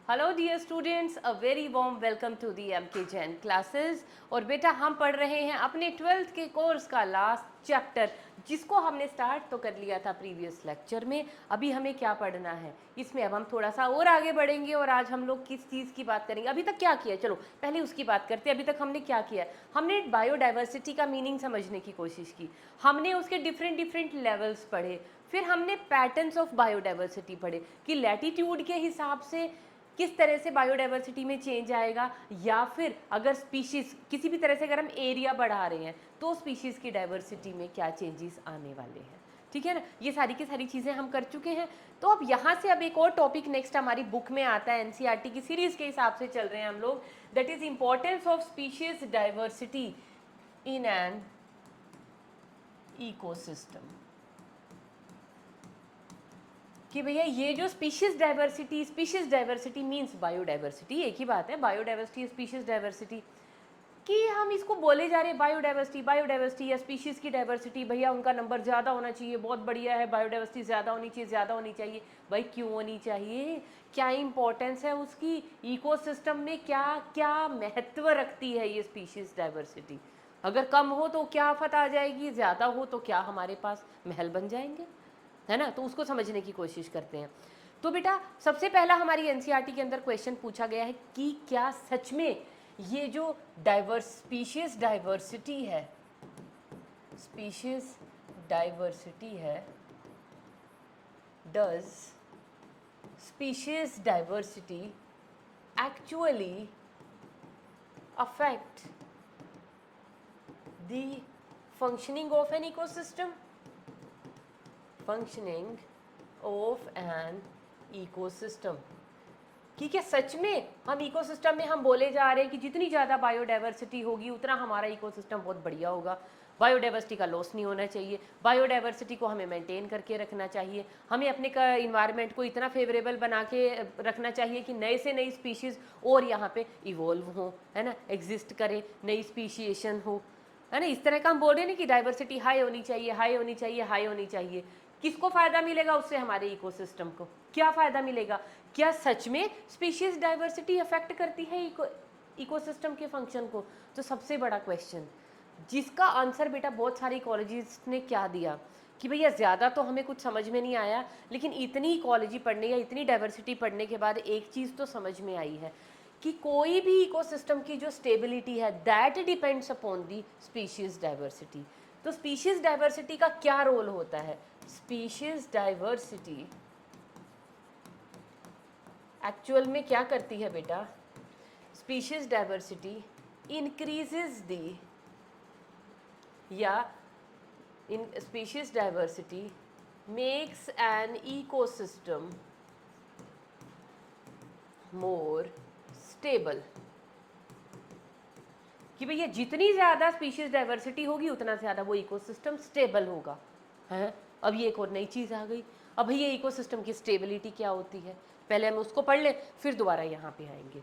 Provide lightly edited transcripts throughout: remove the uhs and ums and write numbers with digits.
Hello dear students, a very warm welcome to the MK Jain classes. और बेटा हम पढ़ रहे हैं अपने 12th के कोर्स का लास्ट चैप्टर, जिसको हमने स्टार्ट तो कर लिया था प्रीवियस लेक्चर में। अभी हमें क्या पढ़ना है इसमें, अब हम थोड़ा सा और आगे बढ़ेंगे और आज हम लोग किस चीज़ की बात करेंगे। अभी तक क्या किया, चलो पहले उसकी बात करते हैं। अभी तक हमने क्या किया, हमने बायोडाइवर्सिटी का मीनिंग समझने की कोशिश की, हमने उसके डिफरेंट डिफरेंट लेवल्स पढ़े, फिर हमने पैटर्न्स ऑफ बायोडाइवर्सिटी पढ़े कि लैटिट्यूड के हिसाब से किस तरह से बायोडाइवर्सिटी में चेंज आएगा, या फिर अगर स्पीशीज़ किसी भी तरह से अगर हम एरिया बढ़ा रहे हैं तो स्पीशीज़ की डाइवर्सिटी में क्या चेंजेस आने वाले हैं। ठीक है ना, ये सारी की सारी चीज़ें हम कर चुके हैं। तो अब यहाँ से अब एक और टॉपिक नेक्स्ट हमारी बुक में आता है, एनसीईआरटी की सीरीज़ के हिसाब से चल रहे हैं हम लोग, that is importance of species diversity in an ecosystem. कि भैया ये जो स्पीशीज डाइवर्सिटी मींस बायोडाइवर्सिटी, एक ही बात है, बायोडाइवर्सिटी स्पीशीज डाइवर्सिटी। कि हम इसको बोले जा रहे हैं बायोडाइवर्सिटी बायोडाइवर्सिटी या स्पीशीज़ की डाइवर्सिटी, भैया उनका नंबर ज़्यादा होना चाहिए, बहुत बढ़िया है, बायोडाइवर्सिटी ज़्यादा होनी चाहिए, ज़्यादा होनी चाहिए। भाई क्यों होनी चाहिए, क्या इंपॉर्टेंस है उसकी इकोसिस्टम में, क्या क्या महत्व रखती है ये स्पीशीज़ डाइवर्सिटी। अगर कम हो तो क्या आफत आ जाएगी, ज़्यादा हो तो क्या हमारे पास महल बन जाएंगे, है ना। तो उसको समझने की कोशिश करते हैं। तो बेटा सबसे पहला हमारी एनसीईआरटी के अंदर क्वेश्चन पूछा गया है कि क्या सच में ये जो स्पीशीज डाइवर्सिटी है, does species diversity actually affect the functioning of an ecosystem, functioning of an ecosystem. कि क्या सच में हम इकोसिस्टम में हम बोले जा रहे हैं कि जितनी ज़्यादा बायोडाइवर्सिटी होगी उतना हमारा इकोसिस्टम बहुत बढ़िया होगा, बायोडाइवर्सिटी का लॉस नहीं होना चाहिए, बायोडाइवर्सिटी को हमें मेंटेन करके रखना चाहिए, हमें अपने का इन्वायरमेंट को इतना फेवरेबल बना के रखना चाहिए कि नए से नई स्पीशीज़ और यहाँ पे इवॉल्व हो, है ना, एग्जिस्ट करे, नई स्पीशिएशन हो, है ना। इस तरह का हम बोल रहे हैं ना कि डाइवर्सिटी हाई होनी चाहिए, हाई होनी चाहिए, हाई होनी चाहिए। किसको फ़ायदा मिलेगा उससे, हमारे इकोसिस्टम को क्या फ़ायदा मिलेगा। क्या सच में स्पीशीज़ डाइवर्सिटी अफेक्ट करती है इकोसिस्टम के फंक्शन को। तो सबसे बड़ा क्वेश्चन जिसका आंसर बेटा बहुत सारी इकोलॉजिस्ट ने क्या दिया कि भैया ज़्यादा तो हमें कुछ समझ में नहीं आया, लेकिन इतनी इकोलॉजी पढ़ने या इतनी डाइवर्सिटी पढ़ने के बाद एक चीज़ तो समझ में आई है कि कोई भी इकोसिस्टम की जो स्टेबिलिटी है that depends upon the species diversity. तो स्पीशीज़ डाइवर्सिटी का क्या रोल होता है, स्पीशीज़ डाइवर्सिटी एक्चुअल में क्या करती है बेटा, स्पीशीज डाइवर्सिटी इंक्रीजेज दी, या in species diversity makes an ecosystem more stable. कि भैया जितनी ज़्यादा स्पीशीज डाइवर्सिटी होगी उतना ज़्यादा वो इकोसिस्टम स्टेबल होगा, है। अब ये एक और नई चीज़ आ गई। अब भैया इकोसिस्टम की स्टेबिलिटी क्या होती है, पहले हम उसको पढ़ लें फिर दोबारा यहाँ पे आएंगे।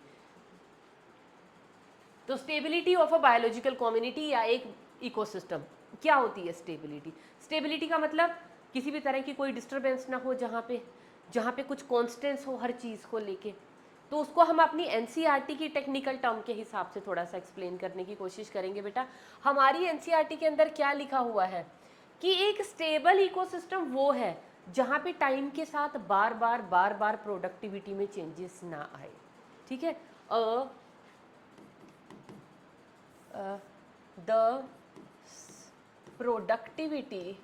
तो stability of a biological community या एक इकोसिस्टम क्या होती है, स्टेबिलिटी। स्टेबिलिटी का मतलब किसी भी तरह की कोई डिस्टरबेंस ना हो, जहाँ पे कुछ कॉन्स्टेंट्स हो हर चीज़ को लेके। तो उसको हम अपनी एनसीईआरटी की टेक्निकल टर्म के हिसाब से थोड़ा सा एक्सप्लेन करने की कोशिश करेंगे। बेटा हमारी एनसीईआरटी के अंदर क्या लिखा हुआ है कि एक स्टेबल इकोसिस्टम वो है जहाँ पे टाइम के साथ बार बार प्रोडक्टिविटी में चेंजेस ना आए। ठीक है, the productivity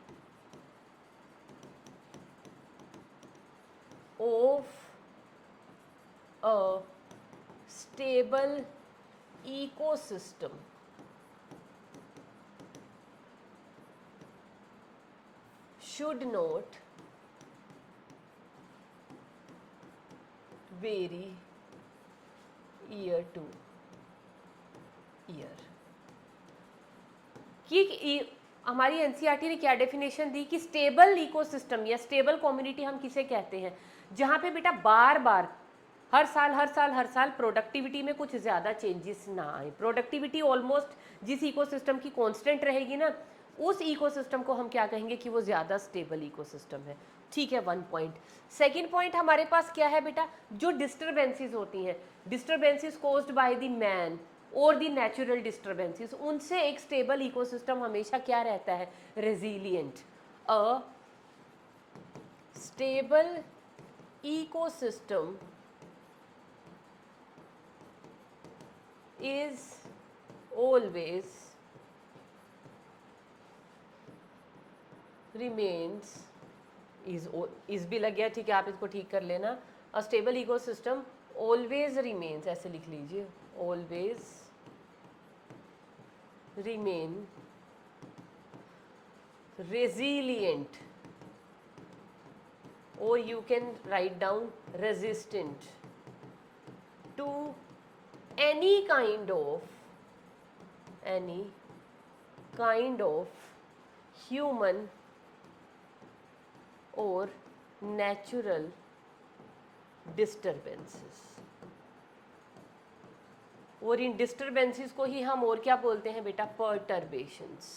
of a stable ecosystem should not vary year to year। कि हमारी एनसीईआरटी ने क्या डेफिनेशन दी कि स्टेबल इकोसिस्टम या स्टेबल कम्युनिटी हम किसे कहते हैं, जहाँ पे बेटा बार बार हर साल प्रोडक्टिविटी में कुछ ज़्यादा चेंजेस ना आए। प्रोडक्टिविटी ऑलमोस्ट जिस इकोसिस्टम की कांस्टेंट रहेगी ना उस इकोसिस्टम को हम क्या कहेंगे कि वो ज़्यादा स्टेबल इकोसिस्टम है। ठीक है, 1 पॉइंट। सेकेंड पॉइंट हमारे पास क्या है बेटा, जो डिस्टर्बेंसेस होती हैं, disturbances caused by the man और द नेचुरल डिस्टर्बेंसेस, उनसे एक स्टेबल इकोसिस्टम हमेशा क्या रहता है, resilient. A stable ecosystem is always remains is भी लग गया, ठीक है, आप इसको ठीक कर लेना। A stable ecosystem always remains, ऐसे लिख लीजिए, always remain resilient, or you can write down resistant to any kind of human or natural disturbances। और इन डिस्टर्बेंसेस को ही हम और क्या बोलते हैं बेटा, perturbations।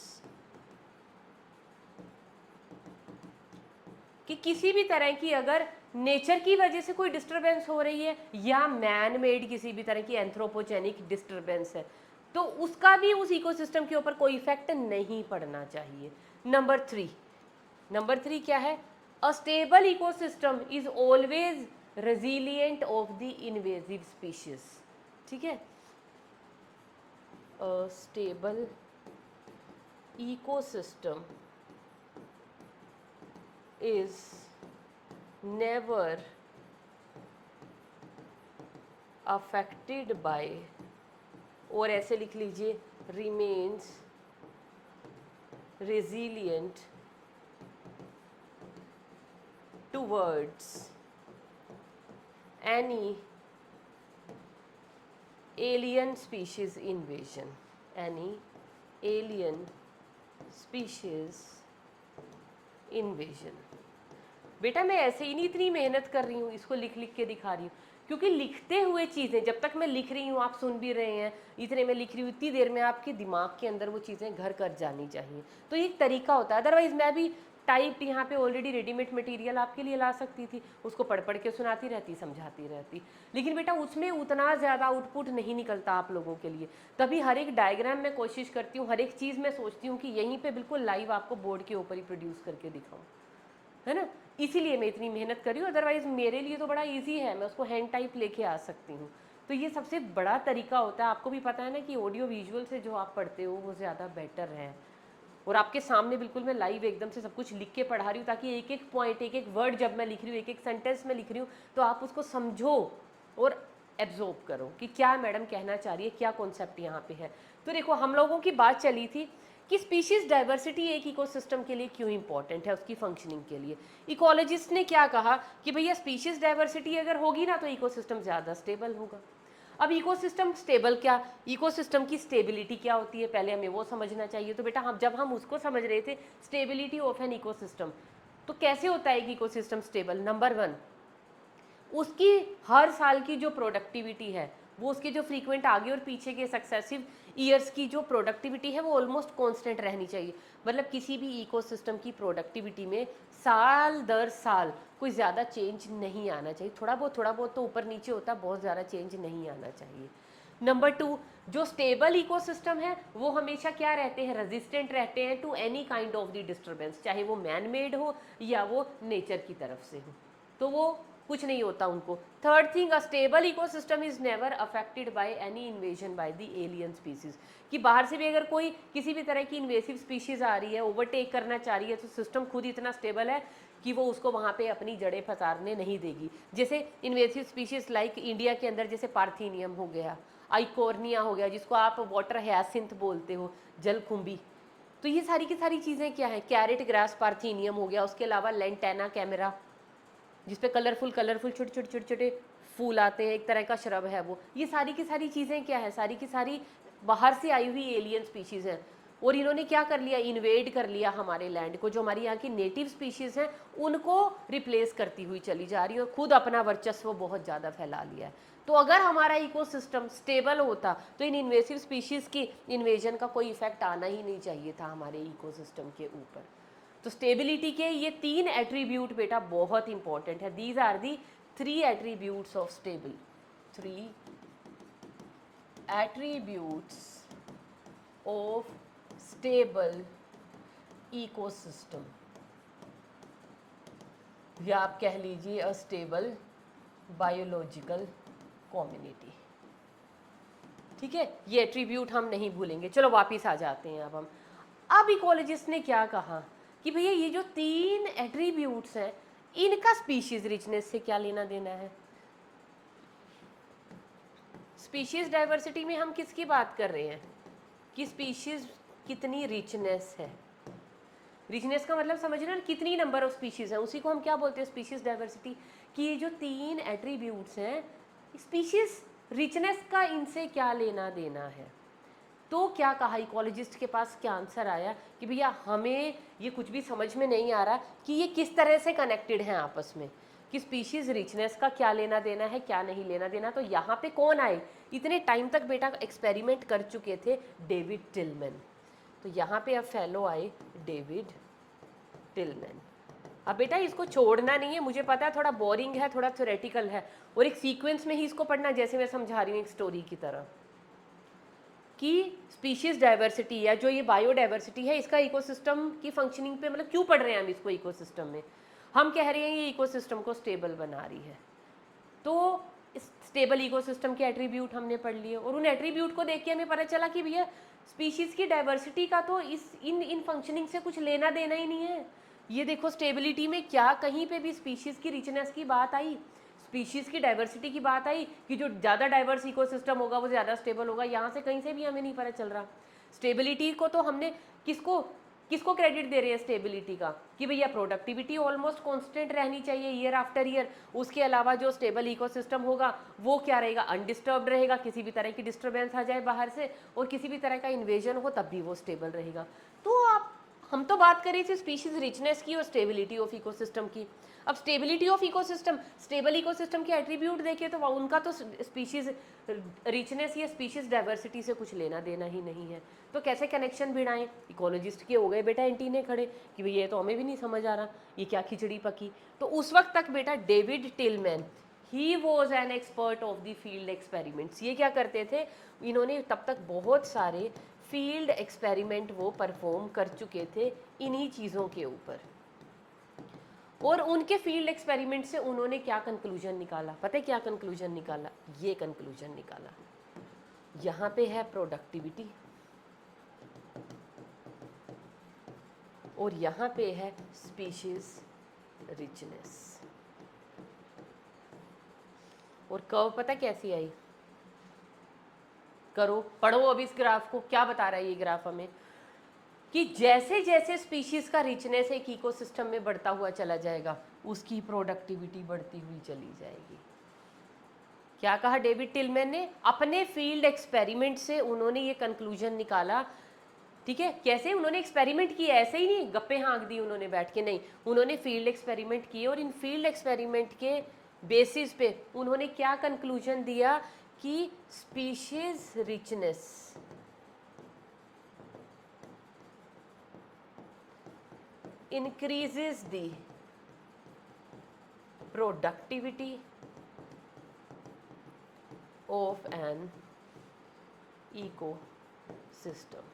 कि किसी भी तरह की अगर नेचर की वजह से कोई डिस्टरबेंस हो रही है या मैन मेड किसी भी तरह की एंथ्रोपोजेनिक डिस्टरबेंस है, तो उसका भी उस इकोसिस्टम के ऊपर कोई इफेक्ट नहीं पड़ना चाहिए। नंबर थ्री क्या है, a stable ecosystem is always resilient of the invasive species. ठीक है, a stable ecosystem is never affected by, और ऐसे लिख लीजिए, remains resilient towards any alien species invasion, any alien species invasion। बेटा मैं ऐसे ही नहीं इतनी मेहनत कर रही हूँ, इसको लिख लिख के दिखा रही हूँ, क्योंकि लिखते हुए चीज़ें, जब तक मैं लिख रही हूँ आप सुन भी रहे हैं, इतने मैं लिख रही हूँ, इतनी देर में आपके दिमाग के अंदर वो चीज़ें घर कर जानी चाहिए। तो ये एक तरीका होता है, अदरवाइज़ मैं भी टाइप यहाँ पे ऑलरेडी रेडीमेड मटेरियल आपके लिए ला सकती थी, उसको पढ़ पढ़ के सुनाती रहती, समझाती रहती, लेकिन बेटा उसमें उतना ज़्यादा आउटपुट नहीं निकलता आप लोगों के लिए। तभी हर एक डायग्राम में कोशिश करती हूँ, हर एक चीज़ में सोचती हूँ कि यहीं पे बिल्कुल लाइव आपको बोर्ड के ऊपर ही प्रोड्यूस करके दिखाऊँ, है ना, इसीलिए मैं इतनी मेहनत कर रही हूँ। अदरवाइज़ मेरे लिए तो बड़ा ईजी है, मैं उसको हैंड टाइप लेके आ सकती हूँ। तो ये सबसे बड़ा तरीका होता है, आपको भी पता है ना कि ऑडियो विजुअल से जो आप पढ़ते हो वो ज़्यादा बेटर है, और आपके सामने बिल्कुल मैं लाइव एकदम से सब कुछ लिख के पढ़ा रही हूँ, ताकि एक एक पॉइंट, एक एक वर्ड जब मैं लिख रही हूँ, एक एक सेंटेंस में लिख रही हूँ, तो आप उसको समझो और एब्जॉर्ब करो कि क्या मैडम कहना चाह रही है, क्या कॉन्सेप्ट यहाँ पे है। तो देखो हम लोगों की बात चली थी कि स्पीशीज डाइवर्सिटी एक इकोसिस्टम के लिए क्यों इंपॉर्टेंट है, उसकी फंक्शनिंग के लिए। इकोलॉजिस्ट ने क्या कहा कि भैया स्पीशीज डाइवर्सिटी अगर होगी ना तो इकोसिस्टम ज़्यादा स्टेबल होगा। अब इकोसिस्टम स्टेबल क्या, इकोसिस्टम की स्टेबिलिटी क्या होती है, पहले हमें वो समझना चाहिए। तो बेटा हम जब हम उसको समझ रहे थे, स्टेबिलिटी ऑफ एन इकोसिस्टम, तो कैसे होता है एक इकोसिस्टम स्टेबल। नंबर 1, उसकी हर साल की जो प्रोडक्टिविटी है, वो उसके जो फ्रीक्वेंट आगे और पीछे के सक्सेसिव ईयर्स की जो प्रोडक्टिविटी है वो ऑलमोस्ट कांस्टेंट रहनी चाहिए। मतलब किसी भी इकोसिस्टम की प्रोडक्टिविटी में साल दर साल कोई ज़्यादा चेंज नहीं आना चाहिए, थोड़ा बहुत तो ऊपर नीचे होता, बहुत ज़्यादा चेंज नहीं आना चाहिए। नंबर 2, जो स्टेबल इकोसिस्टम है वो हमेशा क्या रहते हैं, रेजिस्टेंट रहते हैं to any kind of the disturbance, चाहे वो मैन मेड हो या वो नेचर की तरफ से हो, तो वो कुछ नहीं होता उनको। Third thing, a stable ecosystem is never affected by any invasion by the alien species, कि बाहर से भी अगर कोई किसी भी तरह की इन्वेसिव स्पीशीज आ रही है, ओवरटेक करना चाह रही है, तो सिस्टम खुद इतना स्टेबल है कि वो उसको वहाँ पे अपनी जड़ें फंसाने नहीं देगी। जैसे इन्वेसिव स्पीशीज लाइक इंडिया के अंदर जैसे पार्थीनियम हो गया, आइकोर्निया हो गया, जिसको आप वाटर हैसिंथ बोलते हो, जलकुंभी, तो ये सारी की सारी चीज़ें क्या है, कैरेट ग्रास पार्थीनियम हो गया, उसके अलावा लेंटेना कैमेरा जिसपे कलरफुल छोटे छोटे फूल आते हैं, एक तरह का श्रब है वो। ये सारी की सारी चीज़ें क्या है, सारी की सारी बाहर से आई हुई एलियन स्पीशीज़ हैं। और इन्होंने क्या कर लिया, इन्वेड कर लिया हमारे लैंड को, जो हमारी यहाँ की नेटिव स्पीशीज़ हैं उनको रिप्लेस करती हुई चली जा रही है और खुद अपना वर्चस्व बहुत ज़्यादा फैला लिया है। तो अगर हमारा इकोसिस्टम स्टेबल होता तो इन इन्वेसिव स्पीशीज़ की इन्वेजन का कोई इफेक्ट आना ही नहीं चाहिए था हमारे इकोसिस्टम के ऊपर। तो स्टेबिलिटी के ये 3 एट्रीब्यूट बेटा बहुत इंपॉर्टेंट है। These are the 3 attributes of stable, 3 attributes of stable ecosystem, या आप कह लीजिए अ स्टेबल बायोलॉजिकल कम्युनिटी। ठीक है, ये एट्रीब्यूट हम नहीं भूलेंगे। चलो वापिस आ जाते हैं अब इकोलॉजिस्ट ने क्या कहा कि भैया ये जो 3 एट्रीब्यूट्स हैं इनका स्पीशीज रिचनेस से क्या लेना देना है। स्पीशीज डाइवर्सिटी में हम किसकी बात कर रहे हैं कि स्पीशीज कितनी रिचनेस है। रिचनेस का मतलब समझ रहे हैं, कितनी नंबर ऑफ स्पीशीज हैं, उसी को हम क्या बोलते हैं स्पीशीज डाइवर्सिटी। कि ये जो 3 एट्रीब्यूट्स हैं स्पीशीज रिचनेस का इनसे क्या लेना देना है। तो क्या कहा इकोलॉजिस्ट के पास क्या आंसर आया कि भैया हमें ये कुछ भी समझ में नहीं आ रहा कि ये किस तरह से कनेक्टेड हैं आपस में, कि स्पीशीज रिचनेस का क्या लेना देना है क्या नहीं लेना देना। तो यहाँ पे कौन आए, इतने टाइम तक बेटा एक्सपेरिमेंट कर चुके थे डेविड टिलमैन। तो यहाँ पे अब फेलो आए डेविड टिलमैन। अब बेटा इसको छोड़ना नहीं है, मुझे पता है थोड़ा बोरिंग है, थोड़ा थ्योरेटिकल है, और एक सीक्वेंस में ही इसको पढ़ना, जैसे मैं समझा रही हूँ एक स्टोरी की तरह, कि स्पीशीज डाइवर्सिटी या जो ये बायोडाइवर्सिटी है इसका इकोसिस्टम की फंक्शनिंग पे मतलब क्यों पढ़ रहे हैं हम इसको इकोसिस्टम में। हम कह रहे हैं ये इकोसिस्टम को स्टेबल बना रही है। तो स्टेबल इकोसिस्टम के एट्रीब्यूट हमने पढ़ लिए और उन एट्रीब्यूट को देख के हमें पता चला कि भैया स्पीशीज की डाइवर्सिटी का तो इन फंक्शनिंग से कुछ लेना देना ही नहीं है। ये देखो स्टेबिलिटी में क्या कहीं पे भी स्पीशीज की रिचनेस की बात आई, स्पीशीज की डाइवर्सिटी की बात आई कि जो ज़्यादा डाइवर्स इकोसिस्टम होगा वो ज़्यादा स्टेबल होगा। यहाँ से कहीं से भी हमें नहीं पता चल रहा। स्टेबिलिटी को तो हमने किसको क्रेडिट दे रहे हैं स्टेबिलिटी का, कि भैया प्रोडक्टिविटी ऑलमोस्ट कांस्टेंट रहनी चाहिए ईयर आफ्टर ईयर। उसके अलावा जो स्टेबल इकोसिस्टम होगा वो क्या रहेगा, अनडिस्टर्ब्ड रहेगा, किसी भी तरह की डिस्टर्बेंस आ जाए बाहर से और किसी भी तरह का इन्वेजन हो तब भी वो स्टेबल रहेगा। तो हम तो बात कर रहे थे स्पीशीज रिचनेस की और स्टेबिलिटी ऑफ इकोसिस्टम की। अब stability of ecosystem, stable ecosystem के एट्रीब्यूट देखे तो उनका तो स्पीशीज रिचनेस या स्पीशीज डाइवर्सिटी से कुछ लेना देना ही नहीं है। तो कैसे कनेक्शन भिड़ाएं, इकोलॉजिस्ट के हो गए बेटा एंटीने खड़े कि भैया ये तो हमें भी नहीं समझ आ रहा, ये क्या खिचड़ी पकी। तो उस वक्त तक बेटा David Tilman he was an expert of the field experiments. ये क्या करते थे, इन्होंने तब तक बहुत सारे फील्ड एक्सपेरिमेंट वो परफॉर्म कर चुके थे इन्हीं चीज़ों के ऊपर। और उनके फील्ड एक्सपेरिमेंट से उन्होंने क्या कंक्लूजन निकाला, पता है क्या कंक्लूजन निकाला, ये कंक्लूजन निकाला। यहाँ पे है प्रोडक्टिविटी और यहाँ पे है स्पीशीज रिचनेस। और कर्व पता कैसी आई, करो पढ़ो अब इस ग्राफ को, क्या बता रहा है ये ग्राफ हमें, कि जैसे जैसे स्पीशीज का रिचनेस एक इकोसिस्टम में बढ़ता हुआ चला जाएगा उसकी प्रोडक्टिविटी बढ़ती हुई चली जाएगी। क्या कहा डेविड टिलमैन ने, अपने फील्ड एक्सपेरिमेंट से उन्होंने ये कंक्लूजन निकाला। ठीक है, कैसे उन्होंने एक्सपेरिमेंट किए, ऐसे ही नहीं गप्पे हाँक दी उन्होंने बैठ के, नहीं, उन्होंने फील्ड एक्सपेरिमेंट किए और इन फील्ड एक्सपेरिमेंट के बेसिस पे उन्होंने क्या कंक्लूजन दिया कि species richness increases the productivity of an ecosystem।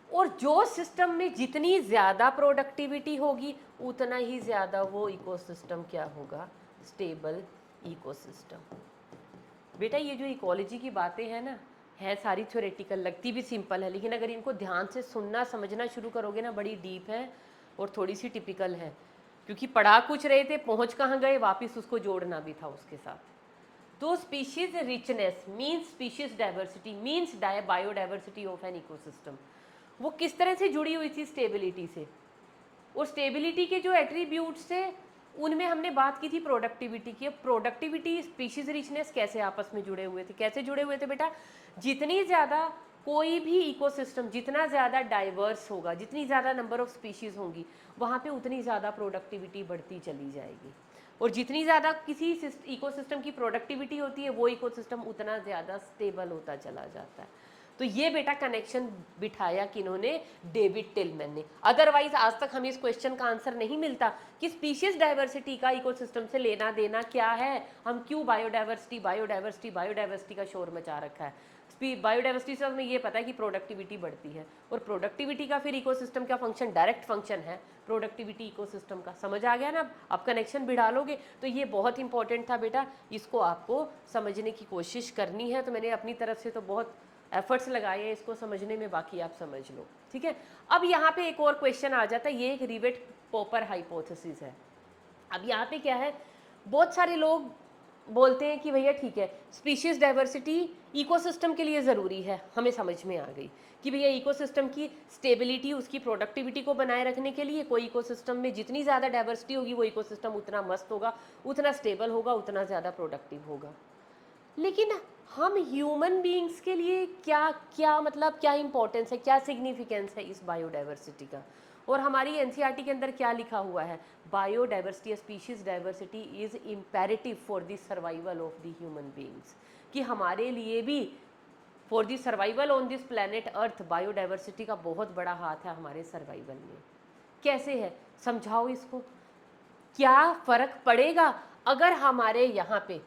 और जो सिस्टम में जितनी ज़्यादा प्रोडक्टिविटी होगी उतना ही ज़्यादा वो इकोसिस्टम क्या होगा, स्टेबल इकोसिस्टम। बेटा ये जो इकोलॉजी की बातें हैं ना, है सारी थ्योरेटिकल, लगती भी सिंपल है, लेकिन अगर इनको ध्यान से सुनना समझना शुरू करोगे ना, बड़ी डीप है और थोड़ी सी टिपिकल है। क्योंकि पढ़ा कुछ रहे थे, पहुंच कहाँ गए, वापस उसको जोड़ना भी था उसके साथ। तो species richness means species diversity means biodiversity of an ecosystem. वो किस तरह से जुड़ी हुई थी, स्टेबिलिटी से। और स्टेबिलिटी के जो एट्रीब्यूट्स थे उनमें हमने बात की थी प्रोडक्टिविटी की। प्रोडक्टिविटी स्पीशीज रिचनेस कैसे आपस में जुड़े हुए थे, कैसे जुड़े हुए थे बेटा, जितनी ज़्यादा कोई भी इकोसिस्टम जितना ज़्यादा डाइवर्स होगा, जितनी ज़्यादा नंबर ऑफ स्पीशीज़ होंगी, वहाँ पे उतनी ज़्यादा प्रोडक्टिविटी बढ़ती चली जाएगी। और जितनी ज़्यादा किसी इकोसिस्टम की प्रोडक्टिविटी होती है, वो इकोसिस्टम उतना ज़्यादा स्टेबल होता चला जाता है। तो ये बेटा कनेक्शन बिठाया किन्होंने, डेविड टिलमैन ने। अदरवाइज आज तक हमें इस क्वेश्चन का आंसर नहीं मिलता कि स्पीशीज डाइवर्सिटी का इकोसिस्टम से लेना देना क्या है, हम क्यों बायोडाइवर्सिटी बायोडाइवर्सिटी बायोडाइवर्सिटी का शोर मचा रखा है। बायोडाइवर्सिटी से हमें ये पता है कि प्रोडक्टिविटी बढ़ती है, और प्रोडक्टिविटी का फिर इकोसिस्टम का फंक्शन, डायरेक्ट फंक्शन है प्रोडक्टिविटी इकोसिस्टम का। समझ आ गया ना? अब कनेक्शन बिठा लोगे तो ये बहुत इंपॉर्टेंट था बेटा, इसको आपको समझने की कोशिश करनी है। तो मैंने अपनी तरफ से तो बहुत एफर्ट्स लगाए हैं इसको समझने में, बाकी आप समझ लो, ठीक है। अब यहाँ पे एक और क्वेश्चन आ जाता है, ये एक रिवेट पॉपर हाइपोथेसिस है। अब यहाँ पे क्या है, बहुत सारे लोग बोलते हैं कि भैया ठीक है, स्पीशीज डाइवर्सिटी इकोसिस्टम के लिए ज़रूरी है, हमें समझ में आ गई कि भैया इकोसिस्टम की स्टेबिलिटी, उसकी प्रोडक्टिविटी को बनाए रखने के लिए कोई इकोसिस्टम में जितनी ज़्यादा डाइवर्सिटी होगी वो इकोसिस्टम उतना मस्त होगा, उतना स्टेबल होगा, उतना ज़्यादा प्रोडक्टिव होगा। लेकिन हम ह्यूमन बीइंग्स के लिए क्या क्या मतलब क्या इंपॉर्टेंस है, क्या सिग्निफिकेंस है इस बायोडाइवर्सिटी का? और हमारी एनसीईआरटी के अंदर क्या लिखा हुआ है, biodiversity, species diversity is imperative for the survival of the human beings, कि हमारे लिए भी for the survival on this planet earth biodiversity का बहुत बड़ा हाथ है हमारे सर्वाइवल में। कैसे है, समझाओ इसको। क्या फ़र्क पड़ेगा अगर हमारे यहाँ पे,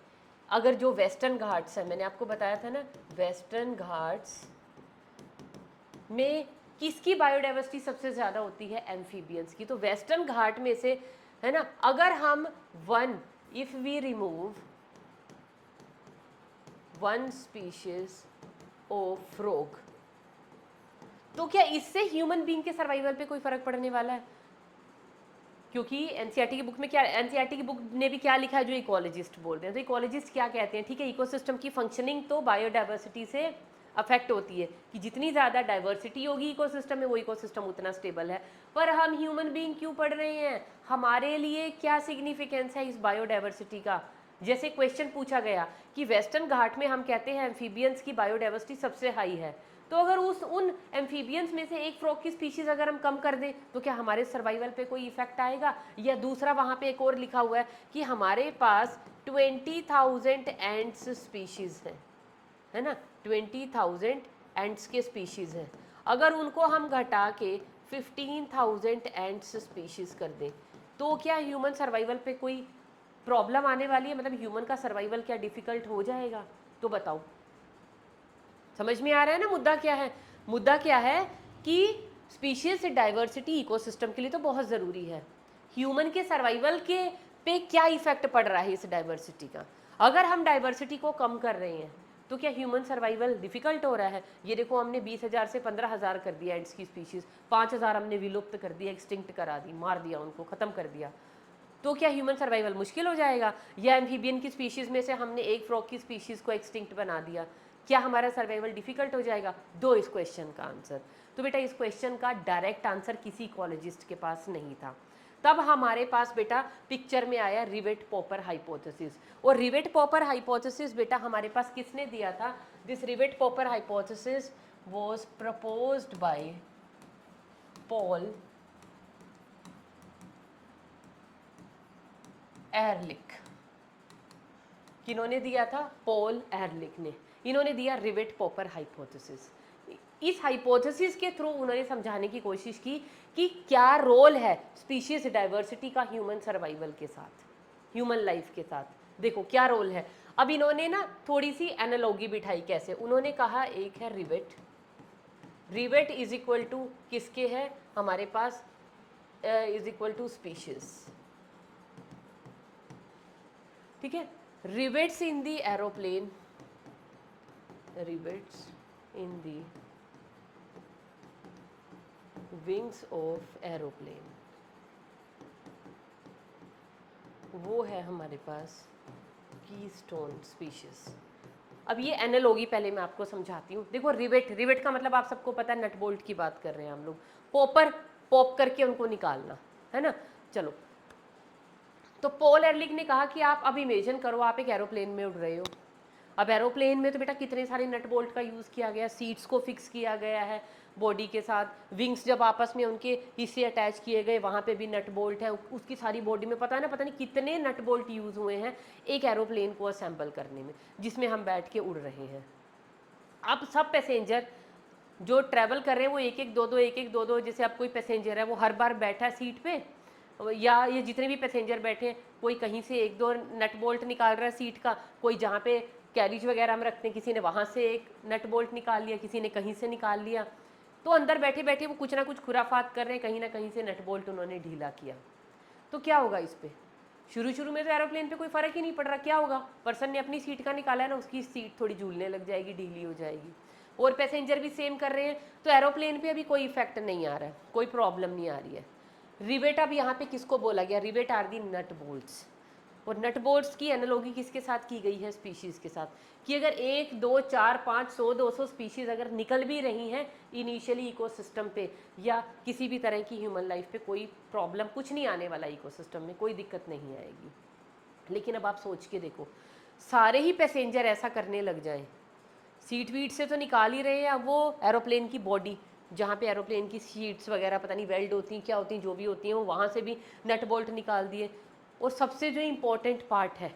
अगर जो वेस्टर्न घाट्स है, मैंने आपको बताया था ना, वेस्टर्न घाट्स में किसकी बायोडाइवर्सिटी सबसे ज़्यादा होती है, एम्फीबियंस की। तो वेस्टर्न घाट में से, है ना, अगर हम if we remove one species of frog, तो क्या इससे ह्यूमन बीइंग के सर्वाइवल पे कोई फर्क पड़ने वाला है? क्योंकि एनसीईआरटी की बुक में क्या, एनसीईआरटी की बुक ने भी क्या लिखा है, जो इकोलॉजिस्ट बोल रहे हैं। तो इकोलॉजिस्ट क्या कहते हैं, ठीक है, इकोसिस्टम की फंक्शनिंग तो बायोडाइवर्सिटी से अफेक्ट होती है, कि जितनी ज़्यादा डाइवर्सिटी होगी इकोसिस्टम में, वो इकोसिस्टम उतना स्टेबल है। पर हम ह्यूमन बीइंग क्यों पढ़ रहे हैं, हमारे लिए क्या सिग्निफिकेंस है इस बायोडाइवर्सिटी का? जैसे क्वेश्चन पूछा गया कि वेस्टर्न घाट में हम कहते हैं एम्फीबियंस की बायोडाइवर्सिटी सबसे हाई है, तो अगर उन एम्फीबियंस में से एक फ्रॉग की स्पीशीज अगर हम कम कर दें तो क्या हमारे सर्वाइवल पे कोई इफेक्ट आएगा? या दूसरा वहाँ पे एक और लिखा हुआ है कि हमारे पास 20,000 एंट्स स्पीशीज हैं, है ना, 20,000 एंट्स के स्पीशीज हैं, अगर उनको हम घटा के 15,000 एंट्स स्पीशीज कर दें तो क्या ह्यूमन सर्वाइवल पे कोई प्रॉब्लम आने वाली है? मतलब ह्यूमन का सर्वाइवल क्या डिफ़िकल्ट हो जाएगा? तो बताओ, समझ में आ रहा है ना मुद्दा क्या है? मुद्दा क्या है कि स्पीशीज डाइवर्सिटी इकोसिस्टम के लिए तो बहुत ज़रूरी है, ह्यूमन के सर्वाइवल के पे क्या इफेक्ट पड़ रहा है इस डाइवर्सिटी का? अगर हम डाइवर्सिटी को कम कर रहे हैं तो क्या ह्यूमन सर्वाइवल डिफ़िकल्ट हो रहा है? ये देखो, हमने 20,000 से 15,000 कर दिया एंड्स की स्पीशीज़, 5,000 हमने विलुप्त कर दिया, एक्सटिंक्ट करा दी, मार दिया उनको, ख़त्म कर दिया, तो क्या ह्यूमन सर्वाइवल मुश्किल हो जाएगा? या एम्फीबियन की स्पीशीज़ में से हमने एक फ्रॉग की स्पीशीज़ को एक्सटिंक्ट बना दिया, क्या हमारा सर्वाइवल डिफ़िकल्ट हो जाएगा? दो इस क्वेश्चन का आंसर। तो बेटा इस क्वेश्चन का डायरेक्ट आंसर किसी इकोलॉजिस्ट के पास नहीं था। तब हमारे पास बेटा पिक्चर में आया रिवेट पॉपर हाइपोथेसिस। और रिवेट पॉपर हाइपोथेसिस बेटा हमारे पास किसने दिया था? This rivet popper hypothesis was proposed by Paul Ehrlich. किन्होंने दिया था? पॉल एहरलिख ने। इन्होंने दिया रिवेट पॉपर हाइपोथेसिस। इस हाइपोथेसिस के थ्रू उन्होंने समझाने की कोशिश की कि क्या रोल है स्पीशीज डाइवर्सिटी का ह्यूमन सर्वाइवल के साथ, ह्यूमन लाइफ के साथ। देखो क्या रोल है। अब इन्होंने ना थोड़ी सी एनालॉगी बिठाई। कैसे? उन्होंने कहा एक है rivet, rivet is equal to किसके है हमारे पास, इज इक्वल टू स्पीशीज, ठीक है। Rivets in the aeroplane, rivets in the wings of aeroplane, वो है हमारे पास कीस्टोन स्पीशीज। अब ये एनालॉगी पहले मैं आपको समझाती हूँ। देखो रिवेट, रिवेट का मतलब आप सबको पता है, नट बोल्ट की बात कर रहे हैं हम लोग। पॉपर, पॉप करके उनको निकालना, है ना। चलो, तो पॉल एहरलिख ने कहा कि आप अब इमेजिन करो आप एक एरोप्लेन में उड़ रहे हो, अब एरोप्लेन में तो बेटा कितने सारे नट बोल्ट का यूज़ किया गया, सीट्स को फिक्स किया गया है बॉडी के साथ, विंग्स जब आपस में उनके हिस्से अटैच किए गए वहाँ पे भी नट बोल्ट है, उसकी सारी बॉडी में पता है ना, पता नहीं कितने नट बोल्ट यूज़ हुए हैं एक एरोप्लेन को असेंबल करने में, जिसमें हम बैठ के उड़ रहे हैं। अब सब पैसेंजर जो ट्रैवल कर रहे हैं वो एक एक दो दो, जैसे अब कोई पैसेंजर है वो हर बार बैठा है सीट पे, या ये जितने भी पैसेंजर बैठे हैं कोई कहीं से एक दो नट बोल्ट निकाल रहा है सीट का, कोई जहाँ पे कैरिज वगैरह में रखते हैं किसी ने वहाँ से एक नट बोल्ट निकाल लिया, किसी ने कहीं से निकाल लिया, तो अंदर बैठे बैठे वो कुछ ना कुछ खुराफात कर रहे हैं, कहीं ना कहीं से नट बोल्ट उन्होंने ढीला किया। तो क्या होगा इस पर? शुरू में तो एरोप्लेन पे कोई फ़र्क ही नहीं पड़ रहा, क्या होगा, पर्सन ने अपनी सीट का निकाला है ना, उसकी सीट थोड़ी झूलने लग जाएगी, ढीली हो जाएगी, और पैसेंजर भी सेम कर रहे हैं, तो एरोप्लेन पे अभी कोई इफेक्ट नहीं आ रहा है, कोई प्रॉब्लम नहीं आ रही है। रिवेट अब यहाँ पे किसको बोला गया? Rivet are the nut bolts. और नट बोल्ट्स की एनालॉजी किसके साथ की गई है? स्पीशीज़ के साथ, कि अगर 1 2 4 5 100 200 स्पीशीज़ अगर निकल भी रही हैं इनिशियली इकोसिस्टम पे या किसी भी तरह की ह्यूमन लाइफ पे, कोई प्रॉब्लम कुछ नहीं आने वाला, इकोसिस्टम में कोई दिक्कत नहीं आएगी। लेकिन अब आप सोच के देखो, सारे ही पैसेंजर ऐसा करने लग जाएं, सीट वीट से तो निकाल ही रहे हैं, अब वो एरोप्लेन की बॉडी जहाँ पे एरोप्लेन की सीट्स वगैरह पता नहीं वेल्ड होती हैं क्या होती हैं, जो भी होती हैं, वो वहाँ से भी नट बोल्ट निकाल दिए। और सबसे जो इम्पोर्टेंट पार्ट है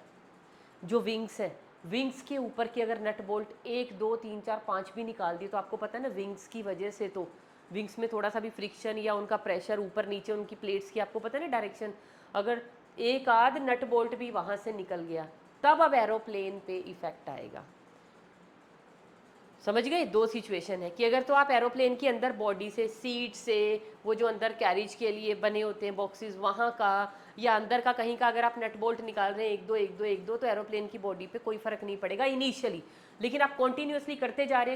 जो विंग्स है, विंग्स के ऊपर की अगर नट बोल्ट 1 2 3 4 5 भी निकाल दिए, तो आपको पता है ना विंग्स की वजह से, तो विंग्स में थोड़ा सा भी फ्रिक्शन या उनका प्रेशर ऊपर नीचे उनकी प्लेट्स की, आपको पता है ना डायरेक्शन, अगर एक आध नट बोल्ट भी वहाँ से निकल गया तब अब एरोप्लेन पे इफेक्ट आएगा। समझ गए? दो सिचुएशन है कि अगर तो आप एरोप्लेन के अंदर बॉडी से, सीट से, वो जो अंदर कैरिज के लिए बने होते हैं बॉक्सेस वहाँ का, या अंदर का कहीं का अगर आप नट बोल्ट निकाल रहे हैं एक दो तो एरोप्लेन की बॉडी पे कोई फर्क नहीं पड़ेगा इनिशियली। लेकिन आप कॉन्टीन्यूसली करते जा रहे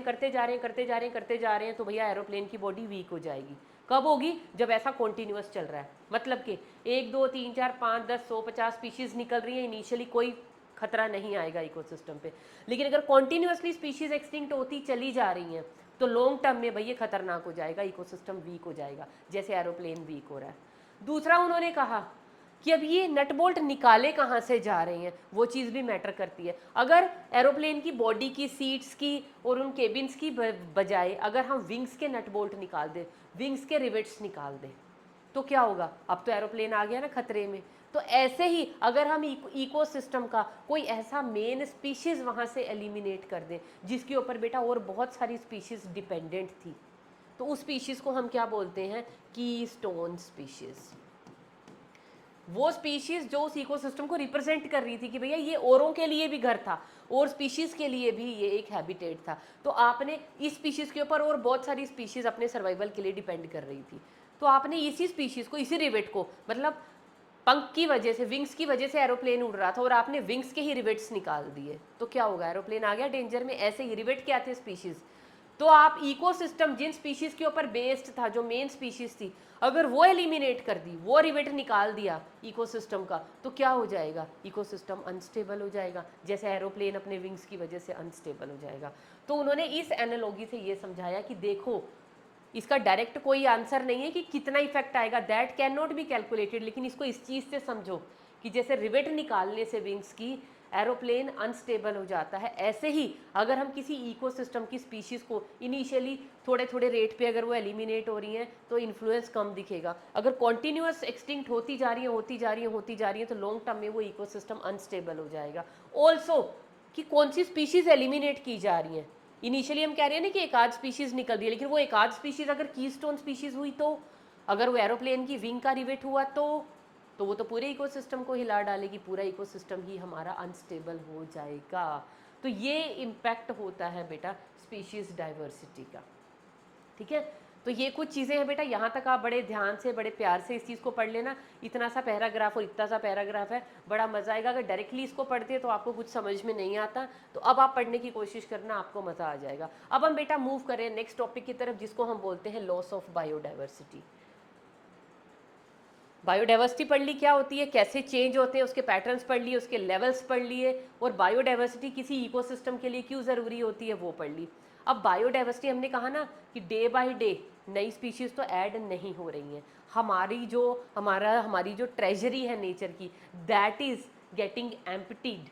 हैं तो भैया एरोप्लेन की बॉडी वीक हो जाएगी। कब होगी? जब ऐसा कॉन्टीन्यूस चल रहा है, मतलब कि 1 2 3 4 5 10 100 50 स्पीशीज़ निकल रही है, इनिशियली कोई खतरा नहीं आएगा इकोसिस्टम पे। लेकिन अगर कॉन्टीन्यूसली स्पीशीज एक्सटिंक्ट होती चली जा रही हैं तो लॉन्ग टर्म में भैया खतरनाक हो जाएगा, इकोसिस्टम वीक हो जाएगा, जैसे एरोप्लेन वीक हो रहा है। दूसरा उन्होंने कहा कि अब ये नट बोल्ट निकाले कहाँ से जा रहे हैं, वो चीज़ भी मैटर करती है। अगर एरोप्लेन की बॉडी की, सीट्स की और उन केबिन्स की बजाय अगर हम विंग्स के नट बोल्ट निकाल दें, विंग्स के रिवेट्स निकाल दें, तो क्या होगा? अब तो एरोप्लेन आ गया ना खतरे में। तो ऐसे ही अगर हम इकोसिस्टम का कोई ऐसा मेन स्पीशीज़ वहाँ से एलिमिनेट कर दें जिसके ऊपर बेटा और बहुत सारी स्पीशीज़ डिपेंडेंट थी, तो उस स्पीशीज़ को हम क्या बोलते हैं? Keystone species. वो स्पीशीज़ जो उस इकोसिस्टम को रिप्रेजेंट कर रही थी कि भैया ये औरों के लिए भी घर था और स्पीशीज़ के लिए भी ये एक हैबिटेट था, तो आपने इस स्पीशीज़ के ऊपर और बहुत सारी स्पीशीज़ अपने सर्वाइवल के लिए डिपेंड कर रही थी, तो आपने इसी स्पीशीज़ को, इसी रिवेट को, मतलब पंख की वजह से, विंग्स की वजह से एरोप्लेन उड़ रहा था और आपने विंग्स के ही रिवेट्स निकाल दिए, तो क्या होगा? एरोप्लेन आ गया डेंजर में। ऐसे ही रिवेट क्या थे? स्पीशीज़। तो आप इकोसिस्टम जिन स्पीशीज़ के ऊपर बेस्ड था, जो मेन स्पीशीज़ थी, अगर वो एलिमिनेट कर दी, वो रिवेट निकाल दिया इकोसिस्टम का, तो क्या हो जाएगा? इकोसिस्टम अनस्टेबल हो जाएगा, जैसे एरोप्लेन अपने विंग्स की वजह से अनस्टेबल हो जाएगा। तो उन्होंने इस एनालॉजी से ये समझाया कि देखो, इसका डायरेक्ट कोई आंसर नहीं है कि कितना इफेक्ट आएगा, that can not be calculated, लेकिन इसको इस चीज़ से समझो कि जैसे रिवेट निकालने से विंग्स की एरोप्लेन अनस्टेबल हो जाता है, ऐसे ही अगर हम किसी इकोसिस्टम की स्पीशीज़ को इनिशियली थोड़े थोड़े रेट पे अगर वो एलिमिनेट हो रही हैं तो इन्फ्लुएंस कम दिखेगा, अगर कॉन्टीन्यूस एक्सटिंक्ट होती जा रही है तो लॉन्ग टर्म में वो इकोसिस्टम अनस्टेबल हो जाएगा। ऑल्सो कि कौन सी स्पीशीज़ एलिमिनेट की जा रही हैं, इनिशियली हम कह रहे हैं ना कि एक आध स्पीशीज़ निकल रही है, लेकिन वो एक आध स्पीशीज़ अगर कीस्टोन स्पीशीज़ हुई, तो अगर वो एरोप्लेन की विंग का रिवेट हुआ तो वो तो पूरे इकोसिस्टम को हिला डालेगी, पूरा इकोसिस्टम ही हमारा अनस्टेबल हो जाएगा। तो ये इम्पैक्ट होता है बेटा स्पीशीज़ डाइवर्सिटी का। ठीक है, तो ये कुछ चीज़ें हैं बेटा, यहाँ तक आप बड़े ध्यान से, बड़े प्यार से इस चीज़ को पढ़ लेना। इतना सा पैराग्राफ और इतना सा पैराग्राफ है, बड़ा मज़ा आएगा। अगर डायरेक्टली इसको पढ़ते हैं तो आपको कुछ समझ में नहीं आता, तो अब आप पढ़ने की कोशिश करना, आपको मज़ा आ जाएगा। अब हम बेटा मूव करें नेक्स्ट टॉपिक की तरफ, जिसको हम बोलते हैं लॉस ऑफ बायोडाइवर्सिटी। बायोडाइवर्सिटी पढ़ ली क्या होती है, कैसे चेंज होते हैं, उसके पैटर्न्स पढ़ लिए, उसके लेवल्स पढ़ लिए, और बायोडाइवर्सिटी किसी इकोसिस्टम के लिए क्यों ज़रूरी होती है वो पढ़ ली। अब बायोडाइवर्सिटी हमने कहा ना कि डे बाय डे नई स्पीशीज़ तो ऐड नहीं हो रही हैं, हमारी जो ट्रेजरी है नेचर की, that is getting emptied,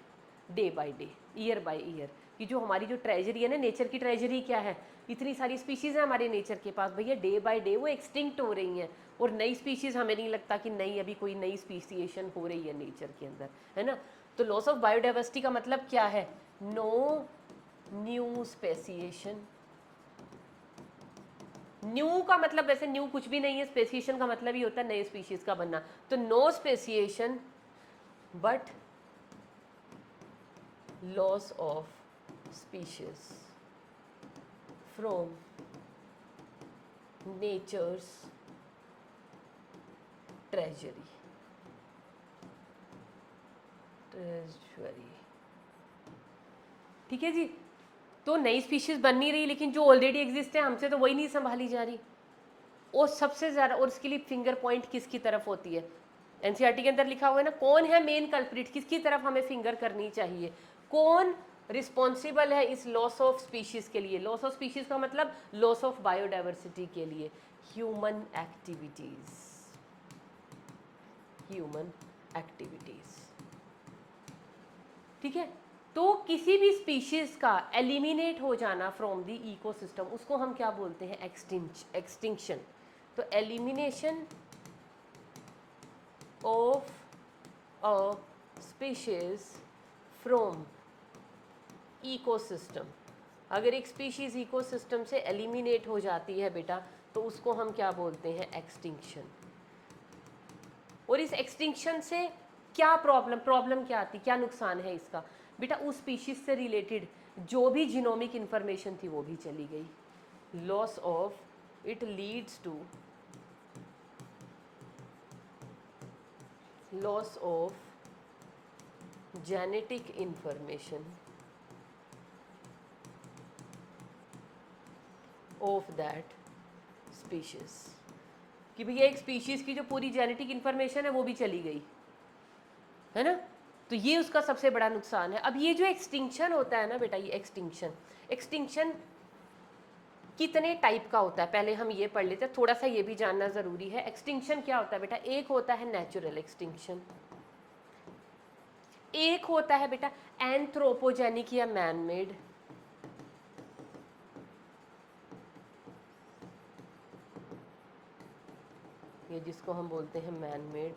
day by day, year by year, कि जो हमारी जो ट्रेजरी है ना, नेचर की ट्रेजरी क्या है, इतनी सारी स्पीशीज़ हैं हमारे नेचर के पास भैया, डे बाय डे वो एक्सटिंक्ट हो रही हैं, और नई स्पीशीज़ हमें नहीं लगता कि नई अभी कोई नई स्पीसीएशन हो रही है नेचर के अंदर, है ना। तो लॉस ऑफ बायोडाइवर्सिटी का मतलब क्या है, नो न्यू स्पेसिएशन। न्यू का मतलब वैसे न्यू कुछ भी नहीं है, स्पेसिएशन का मतलब ही होता है नए स्पीशीज का बनना, तो no speciation but loss of species from nature's treasury. ठीक है जी। तो नई स्पीशीज बन नहीं रही, लेकिन जो ऑलरेडी एग्जिस्ट है हमसे तो वही नहीं संभाली जा रही, और सबसे ज़्यादा, और इसके लिए फिंगर पॉइंट किसकी तरफ होती है, एनसीईआरटी के अंदर लिखा हुआ है ना, कौन है मेन कल्प्रिट, किसकी तरफ हमें फिंगर करनी चाहिए, कौन रिस्पॉन्सिबल है इस लॉस ऑफ स्पीशीज के लिए। लॉस ऑफ स्पीशीज का मतलब लॉस ऑफ बायोडाइवर्सिटी के लिए ह्यूमन एक्टिविटीज, ह्यूमन एक्टिविटीज। ठीक है। तो किसी भी स्पीशीज का एलिमिनेट हो जाना फ्रॉम द इकोसिस्टम, उसको हम क्या बोलते हैं, एक्सटिंक्शन। तो elimination of a species from ecosystem, अगर एक स्पीशीज इकोसिस्टम से एलिमिनेट हो जाती है बेटा, तो उसको हम क्या बोलते हैं, एक्सटिंक्शन। और इस एक्सटिंक्शन से क्या प्रॉब्लम क्या आती, क्या नुकसान है इसका बेटा, उस स्पीशीज से रिलेटेड जो भी जीनोमिक इंफॉर्मेशन थी वो भी चली गई। Loss of, it leads to loss of genetic information of that species, कि भैया एक स्पीशीज की जो पूरी जेनेटिक इंफॉर्मेशन है वो भी चली गई, है ना। तो ये उसका सबसे बड़ा नुकसान है। अब ये जो एक्सटिंक्शन होता है ना बेटा, ये एक्सटिंक्शन कितने टाइप का होता है, पहले हम ये पढ़ लेते हैं, थोड़ा सा ये भी जानना ज़रूरी है। एक्सटिंक्शन क्या होता है बेटा, एक होता है नेचुरल एक्सटिंक्शन, एक होता है बेटा एंथ्रोपोजेनिक या मैन मेड, ये जिसको हम बोलते हैं मैन मेड,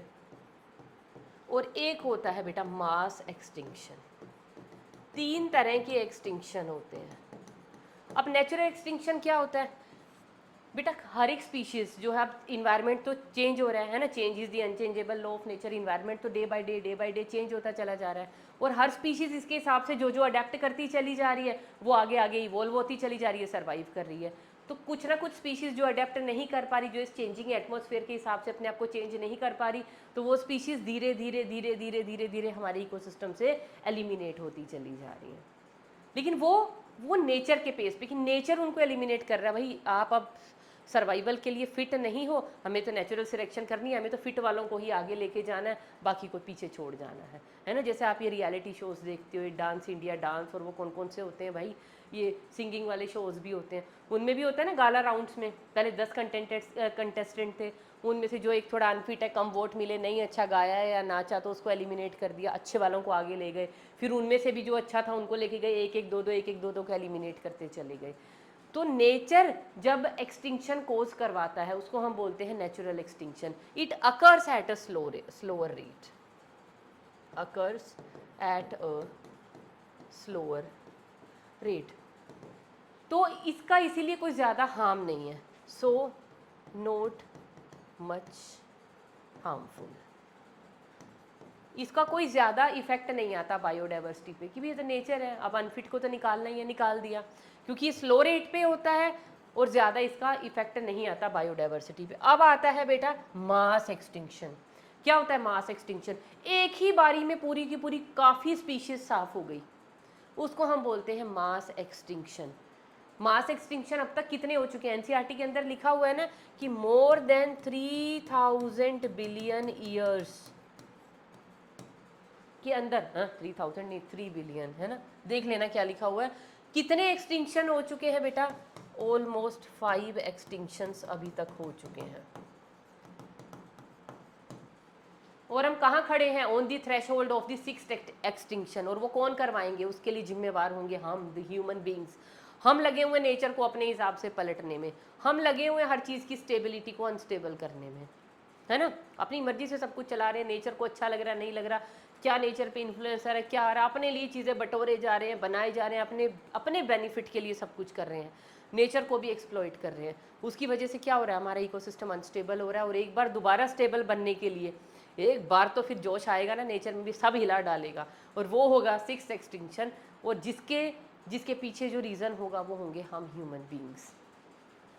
और एक होता है बेटा मास एक्सटिंक्शन। तीन तरह के एक्सटिंक्शन होते हैं। अब नेचुरल एक्सटिंक्शन क्या होता है बेटा, हर एक स्पीशीज जो है, अब इन्वायरमेंट तो चेंज हो रहा है ना, change is the unchangeable law of nature, environment तो डे बाय डे चेंज होता चला जा रहा है, और हर स्पीशीज इसके हिसाब से जो जो अडेप्ट करती चली जा रही है वो आगे आगे इवॉल्व होती चली जा रही है, सर्वाइव कर रही है। तो कुछ ना कुछ स्पीशीज जो अडेप्ट नहीं कर पा रही, जो इस चेंजिंग एटमॉस्फेयर के हिसाब से अपने आप को चेंज नहीं कर पा रही, तो वो स्पीशीज धीरे धीरे धीरे धीरे धीरे धीरे हमारे इकोसिस्टम से एलिमिनेट होती चली जा रही है। लेकिन वो नेचर के पेस पे, कि नेचर उनको एलिमिनेट कर रहा है, भाई आप अब सर्वाइवल के लिए फिट नहीं हो, हमें तो नेचुरल सिलेक्शन करनी है, हमें तो फिट वालों को ही आगे लेके जाना है, बाकी को पीछे छोड़ जाना है ना। जैसे आप ये रियलिटी शोज़ देखते हो, डांस इंडिया डांस, और वो कौन कौन से होते हैं भाई, ये सिंगिंग वाले शोज़ भी होते हैं, उनमें भी होता है ना गाला राउंड्स में, पहले 10 कंटेस्टेंट थे, उनमें से जो एक थोड़ा अनफिट है, कम वोट मिले, नहीं अच्छा गाया है या नाचा, तो उसको एलिमिनेट कर दिया, अच्छे वालों को आगे ले गए, फिर उनमें से भी जो अच्छा था उनको लेके गए, एक एक दो दो को एलिमिनेट करते चले गए। तो नेचर जब एक्सटिंक्शन कोज करवाता है उसको हम बोलते हैं natural extinction. It occurs at a slower rate, occurs at a slower rate. तो इसका इसीलिए कोई ज़्यादा हार्म नहीं है, सो नोट मच हार्मफुल, इसका कोई ज़्यादा इफेक्ट नहीं आता बायोडाइवर्सिटी पे, कि भी ये तो नेचर है, अब अनफिट को तो निकालना ही है, निकाल दिया, क्योंकि ये स्लो रेट पे होता है और ज़्यादा इसका इफेक्ट नहीं आता बायोडाइवर्सिटी पे। अब आता है बेटा मास एक्सटिंक्शन। क्या होता है मास एक्सटिंक्शन, एक ही बारी में पूरी की पूरी काफ़ी स्पीशीज साफ हो गई, उसको हम बोलते हैं मास एक्सटिंक्शन। मास एक्सटिंक्शन अब तक कितने हो चुके हैं, एनसीईआरटी के अंदर लिखा हुआ है ना कि मोर देन 3000 बिलियन ईयर्स के अंदर, 3000 नहीं 3 बिलियन, है ना। देख लेना क्या लिखा हुआ है, कितने एक्सटिंक्शन हो चुके हैं बेटा, ऑलमोस्ट 5 एक्सटिंक्शंस अभी तक हो चुके हैं, और हम कहाँ खड़े हैं, on the threshold of the sixth extinction. और वो कौन करवाएंगे, उसके लिए जिम्मेवार होंगे हम, द ह्यूमन बींग्स। हम लगे हुए नेचर को अपने हिसाब से पलटने में, हम लगे हुए हर चीज़ की स्टेबिलिटी को अनस्टेबल करने में, है ना। अपनी मर्जी से सब कुछ चला रहे हैं, नेचर को अच्छा लग रहा नहीं लग रहा, क्या नेचर पे इन्फ्लुएंसर है, क्या आ रहा, अपने लिए चीज़ें बटोरे जा रहे हैं, बनाए जा रहे हैं, अपने अपने बेनिफिट के लिए सब कुछ कर रहे हैं, नेचर को भी एक्सप्लॉइट कर रहे हैं। उसकी वजह से क्या हो रहा है, हमारा इकोसिस्टम अनस्टेबल हो रहा है। और एक बार दोबारा स्टेबल बनने के लिए एक बार तो फिर जोश आएगा ना, नेचर में भी सब हिला डालेगा, और वो होगा सिक्स्थ एक्सटिंक्शन। और जिसके पीछे जो रीज़न होगा वो होंगे हम ह्यूमन बींग्स।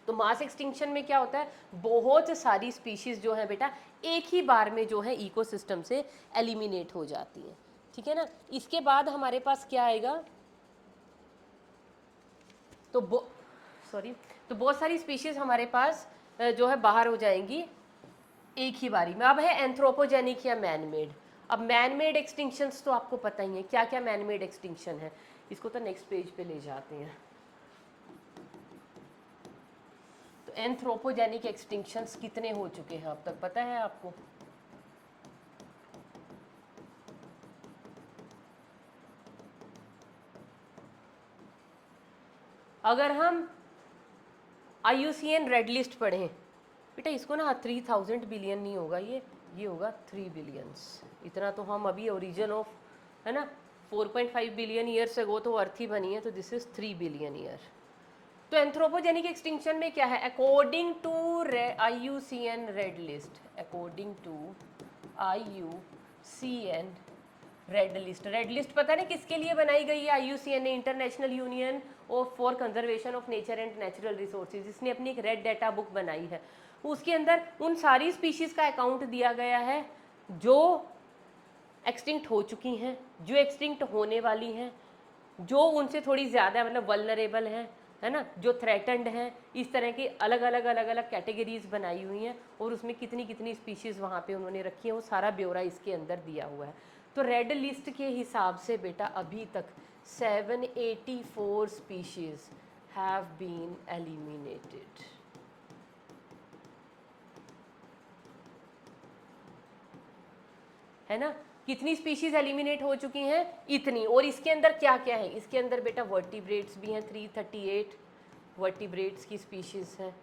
तो मास एक्सटिंक्शन में क्या होता है, बहुत सारी स्पीशीज़ जो है बेटा एक ही बार में जो है इकोसिस्टम से एलिमिनेट हो जाती हैं, ठीक है ना। इसके बाद हमारे पास क्या आएगा, तो बहुत सारी स्पीशीज़ हमारे पास जो है बाहर हो जाएंगी एक ही बारी में। अब है एंथ्रोपोजेनिक या मैन मेड। अब मैन मेड एक्सटिंक्शंस तो आपको पता ही है क्या क्या मैन मेड एक्सटिंक्शन है। इसको तो नेक्स्ट पेज पे ले जाते हैं। तो एंथ्रोपोजेनिक एक्सटिंक्शंस कितने हो चुके हैं अब तक, पता है आपको? अगर हम IUCN रेड लिस्ट पढ़ें बेटा, इसको ना 3000 बिलियन नहीं होगा, ये होगा 3 बिलियंस। इतना तो हम अभी ओरिजिन ऑफ, है ना, 4.5 बिलियन ईयर्स अगो तो अर्थ ही बनी है, तो दिस इज 3 बिलियन ईयर। तो एंथ्रोपोजेनिक एक्सटिंक्शन में क्या है, according to IUCN red list, according to IUCN red list पता है ना किसके लिए बनाई गई है? IUCN ने, international union of for conservation of nature and natural resources, इसने अपनी एक रेड डाटा बुक बनाई है। उसके अंदर उन सारी स्पीशीज का अकाउंट दिया गया है जो एक्सटिंक्ट हो चुकी हैं, जो एक्सटिंक्ट होने वाली हैं, जो उनसे थोड़ी ज़्यादा मतलब वल्नरेबल हैं, है ना, जो थ्रेटन्ड हैं। इस तरह की अलग अलग कैटेगरीज बनाई हुई हैं, और उसमें कितनी कितनी स्पीशीज़ वहाँ पे उन्होंने रखी हैं, वो सारा ब्यौरा इसके अंदर दिया हुआ है। तो रेड लिस्ट के हिसाब से बेटा अभी तक 784 स्पीशीज़ हैव बीन एलिमिनेटेड, है ना। कितनी स्पीशीज एलिमिनेट हो चुकी हैं? इतनी। और इसके अंदर क्या क्या है, इसके अंदर बेटा वर्टिब्रेट्स भी हैं, 338 वर्टिब्रेट्स की स्पीशीज़ हैं,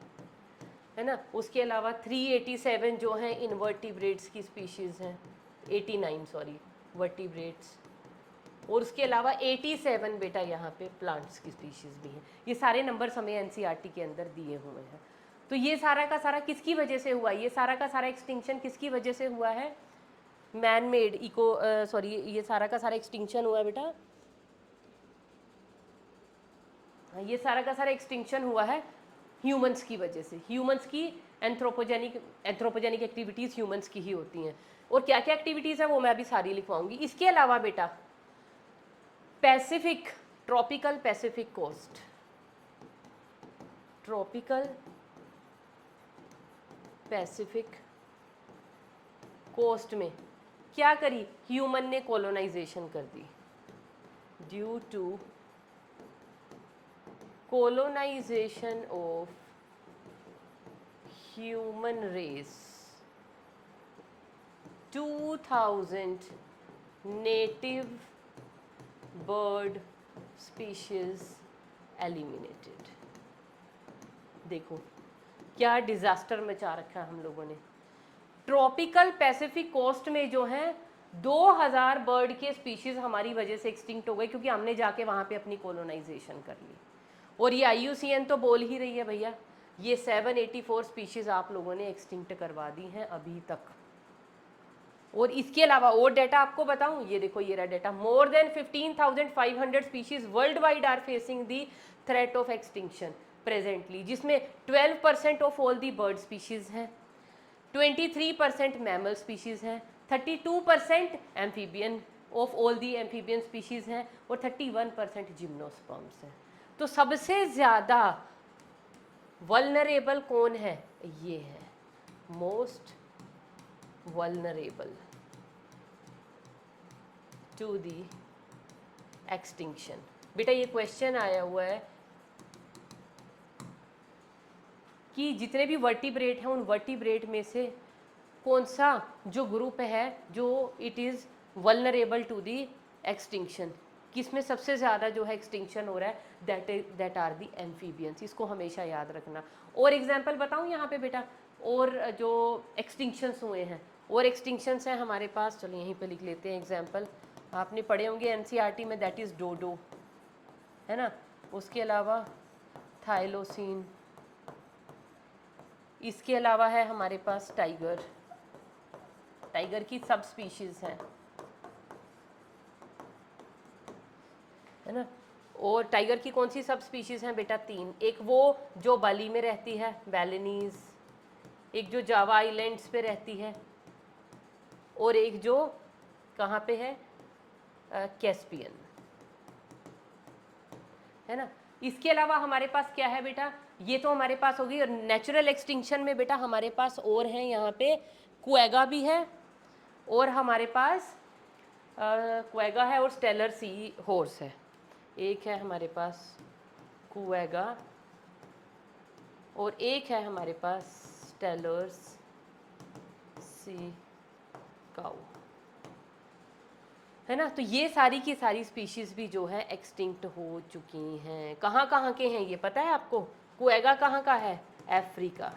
है ना। उसके अलावा 387 जो हैं इनवर्टिब्रेट्स की स्पीशीज़ हैं, 89 सॉरी वर्टिब्रेट्स। और उसके अलावा 87 बेटा यहाँ पे प्लांट्स की स्पीशीज़ भी हैं। ये सारे नंबर्स हमें NCERT के अंदर दिए हुए हैं। तो ये सारा का सारा किसकी वजह से हुआ, ये सारा का सारा एक्सटिंक्शन किसकी वजह से हुआ है? मैन मेड ये सारा का सारा एक्सटिंक्शन हुआ है बेटा, ये सारा का सारा एक्सटिंक्शन हुआ है ह्यूमंस की वजह से। ह्यूमंस की एंथ्रोपोजेनिक एक्टिविटीज़ ह्यूमंस की ही होती हैं। और क्या क्या एक्टिविटीज़ हैं वो मैं अभी सारी लिखवाऊंगी। इसके अलावा बेटा Pacific, tropical Pacific coast, tropical Pacific coast में क्या करी, ह्यूमन ने कॉलोनाइजेशन कर दी। Due to colonisation of human race 2000 native bird species eliminated. देखो क्या डिजास्टर मचा रखा है हम लोगों ने। ट्रॉपिकल पैसिफिक कोस्ट में जो है 2000 बर्ड के स्पीशीज हमारी वजह से एक्सटिंक्ट हो गए, क्योंकि हमने जाके वहाँ पे अपनी कॉलोनाइजेशन कर ली। और ये IUCN तो बोल ही रही है भैया, ये 784 स्पीशीज आप लोगों ने एक्सटिंक्ट करवा दी हैं अभी तक। और इसके अलावा और डाटा आपको बताऊं, ये देखो ये रहा data, more than 15,500 species worldwide are facing the threat of extinction presently, जिसमें 12% of all the bird species हैं, 23% मैमल स्पीशीज़ हैं, 32% amphibian of all the amphibian species हैं, और 31% जिम्नोस्पर्म्स हैं। तो सबसे ज़्यादा वल्नरेबल कौन है? ये है most vulnerable to the extinction. बेटा ये क्वेश्चन आया हुआ है कि जितने भी वर्टिब्रेट हैं उन वर्टिब्रेट में से कौन सा जो ग्रुप है जो it is vulnerable to the extinction, किसमें सबसे ज़्यादा जो है एक्सटिंक्शन हो रहा है, दैट आर दी एम्फीबियंस। इसको हमेशा याद रखना। और एग्जांपल बताऊँ यहाँ पे बेटा, और जो एक्सटिंक्शंस हुए हैं, और एक्सटिंक्शंस हैं हमारे पास, चलो यहीं पे लिख लेते हैं एग्जांपल। आपने पढ़े होंगे एनसीईआरटी में, दैट इज़ डोडो, है ना। उसके अलावा थाइलोसिन, इसके अलावा है हमारे पास टाइगर, टाइगर की सब स्पीशीज़ हैं, है ना। और टाइगर की कौन सी सब स्पीशीज़ हैं बेटा? 3। एक वो जो बाली में रहती है, बैलेनीज, एक जो जावा आइलैंड्स पे रहती है, और एक जो कहाँ पे है, कैस्पियन, है ना। इसके अलावा हमारे पास क्या है बेटा? ये तो हमारे पास होगी। और नेचुरल एक्सटिंक्शन में बेटा हमारे पास और हैं यहाँ पे, क्वेगा भी है, और हमारे पास क्वेगा है, और स्टेलर सी हॉर्स है। एक है हमारे पास क्वेगा, और एक है हमारे पास स्टेलर्स सी काऊ, है ना। तो ये सारी की सारी स्पीशीज़ भी जो है एक्सटिंक्ट हो चुकी हैं। कहाँ कहाँ के हैं ये पता है आपको? क्वेगा कहाँ का है? अफ्रीका।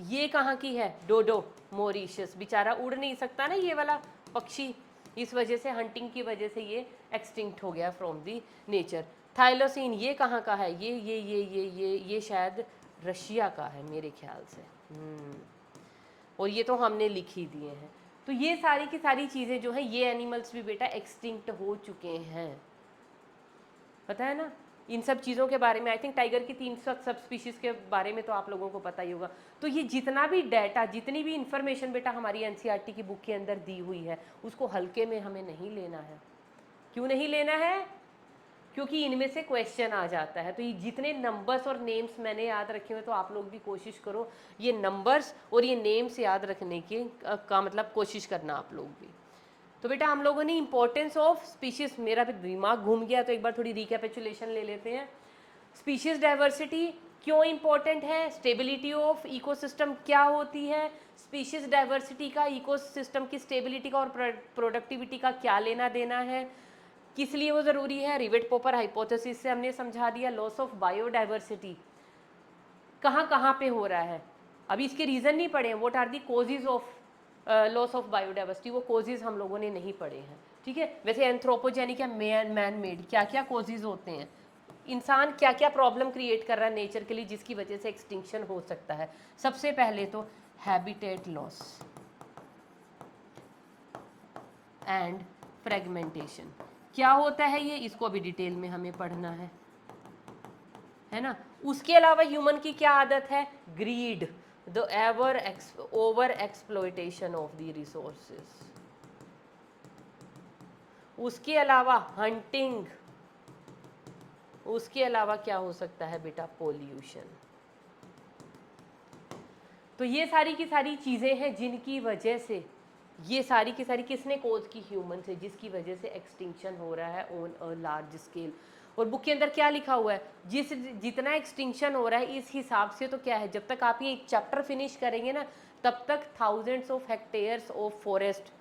ये कहाँ की है? डोडो, मॉरिशस। बेचारा उड़ नहीं सकता ना ये वाला पक्षी, इस वजह से, हंटिंग की वजह से ये एक्सटिंक्ट हो गया फ्रॉम दी नेचर। थाइलोसिन ये कहाँ का है? ये शायद रशिया का है मेरे ख्याल से। और ये तो हमने लिख ही दिए हैं। तो ये सारी की सारी चीज़ें जो है, ये एनिमल्स भी बेटा एक्सटिंक्ट हो चुके हैं, पता है ना। इन सब चीज़ों के बारे में, आई थिंक टाइगर की 3 सब स्पीशीज़ के बारे में तो आप लोगों को पता ही होगा। तो ये जितना भी डाटा, जितनी भी इंफॉर्मेशन बेटा हमारी एनसीईआरटी की बुक के अंदर दी हुई है, उसको हल्के में हमें नहीं लेना है। क्यों नहीं लेना है? क्योंकि इनमें से क्वेश्चन आ जाता है। तो ये जितने नंबर्स और नेम्स मैंने याद रखे हुए, तो आप लोग भी कोशिश करो ये नंबर्स और ये नेम्स याद रखने की का मतलब कोशिश करना आप लोग भी। तो बेटा हम लोगों ने इंपॉर्टेंस ऑफ स्पीशीज़, मेरा भी दिमाग घूम गया तो एक बार थोड़ी रिकैपिचुलेशन ले लेते हैं। स्पीशीज़ डाइवर्सिटी क्यों इंपॉर्टेंट है? स्टेबिलिटी ऑफ इकोसिस्टम क्या होती है? स्पीशीज़ डाइवर्सिटी का इकोसिस्टम की स्टेबिलिटी का और प्रोडक्टिविटी का क्या लेना देना है, किस लिए वो ज़रूरी है? रिवेट पोपर हाइपोथेसिस से हमने समझा दिया। लॉस ऑफ बायोडाइवर्सिटी कहाँ कहाँ पे हो रहा है, अभी इसके रीज़न नहीं पढ़े हैं। What are the causes of loss of biodiversity, वो कॉजेज हम लोगों ने नहीं पढ़े हैं, ठीक है। वैसे एंथ्रोपोजेनिक या मैन मेड क्या क्या कॉजेज होते हैं, इंसान क्या क्या प्रॉब्लम क्रिएट कर रहा है नेचर के लिए जिसकी वजह से एक्सटिंक्शन हो सकता है। सबसे पहले तो हैबिटेट लॉस एंड फ्रेगमेंटेशन। क्या होता है ये, इसको अभी डिटेल में हमें पढ़ना है ना। उसके अलावा ह्यूमन की क्या आदत है? Greed, the over exploitation of the resources. उसके अलावा हंटिंग, उसके अलावा क्या हो सकता है बेटा? पोल्यूशन। तो ये सारी की सारी चीज़ें हैं जिनकी वजह से, ये सारी की सारी किसने कोज की? ह्यूमन से, जिसकी वजह से एक्सटिंक्शन हो रहा है ऑन अ लार्ज स्केल। और बुक के अंदर क्या लिखा हुआ है? जितना एक्सटिंक्शन हो रहा है इस हिसाब से तो क्या है, जब तक आप ये एक चैप्टर फिनिश करेंगे ना, तब तक thousands of hectares of forest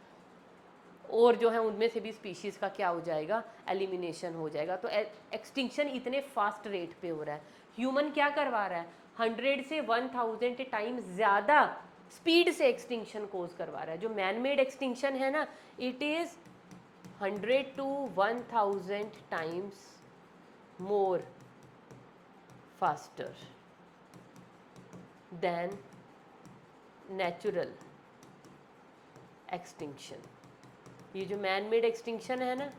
और जो है उनमें से भी स्पीशीज़ का क्या हो जाएगा? एलिमिनेशन हो जाएगा। तो एक्सटिंक्शन इतने फास्ट रेट पे हो रहा है। ह्यूमन क्या करवा रहा है? 100 से 1000 टाइम्स ज़्यादा स्पीड से एक्सटिंक्शन कोज करवा रहा है। जो मैन मेड एक्सटिंक्शन है ना, it is 100 to 1000 times more faster than natural extinction. ये जो मैन मेड एक्सटिंक्शन है ना,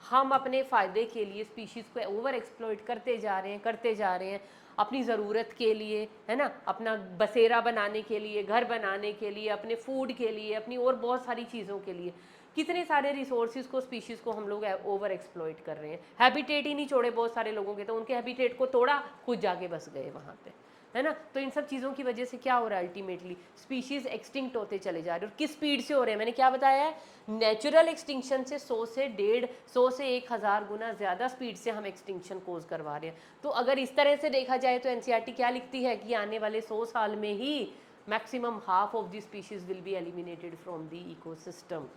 हम अपने फ़ायदे के लिए स्पीशीज़ को ओवर एक्सप्लॉइट करते जा रहे हैं अपनी ज़रूरत के लिए, है ना, अपना बसेरा बनाने के लिए, घर बनाने के लिए, अपने फूड के लिए, अपनी और बहुत सारी चीज़ों के लिए। कितने सारे रिसोर्सेज को, स्पीशीज़ को हम लोग ओवर एक्सप्लॉइट कर रहे हैं। हैबिटेट ही नहीं छोड़े बहुत सारे लोगों के, तो उनके हैबिटेट को तोड़ा, खुद जाके बस गए वहाँ पे, है ना। तो इन सब चीज़ों की वजह से क्या हो रहा है? अल्टीमेटली स्पीशीज़ एक्सटिंक्ट होते चले जा रहे हैं। और किस स्पीड से हो रहे हैं? मैंने क्या बताया है? नेचुरल एक्सटिंक्शन से 100 से 150 से 1000 गुना ज़्यादा स्पीड से हम एक्सटिंक्शन कोज करवा रहे हैं। तो अगर इस तरह से देखा जाए तो एनसीईआरटी क्या लिखती है कि आने वाले 100 साल में ही maximum half of the species will be eliminated from the ecosystem.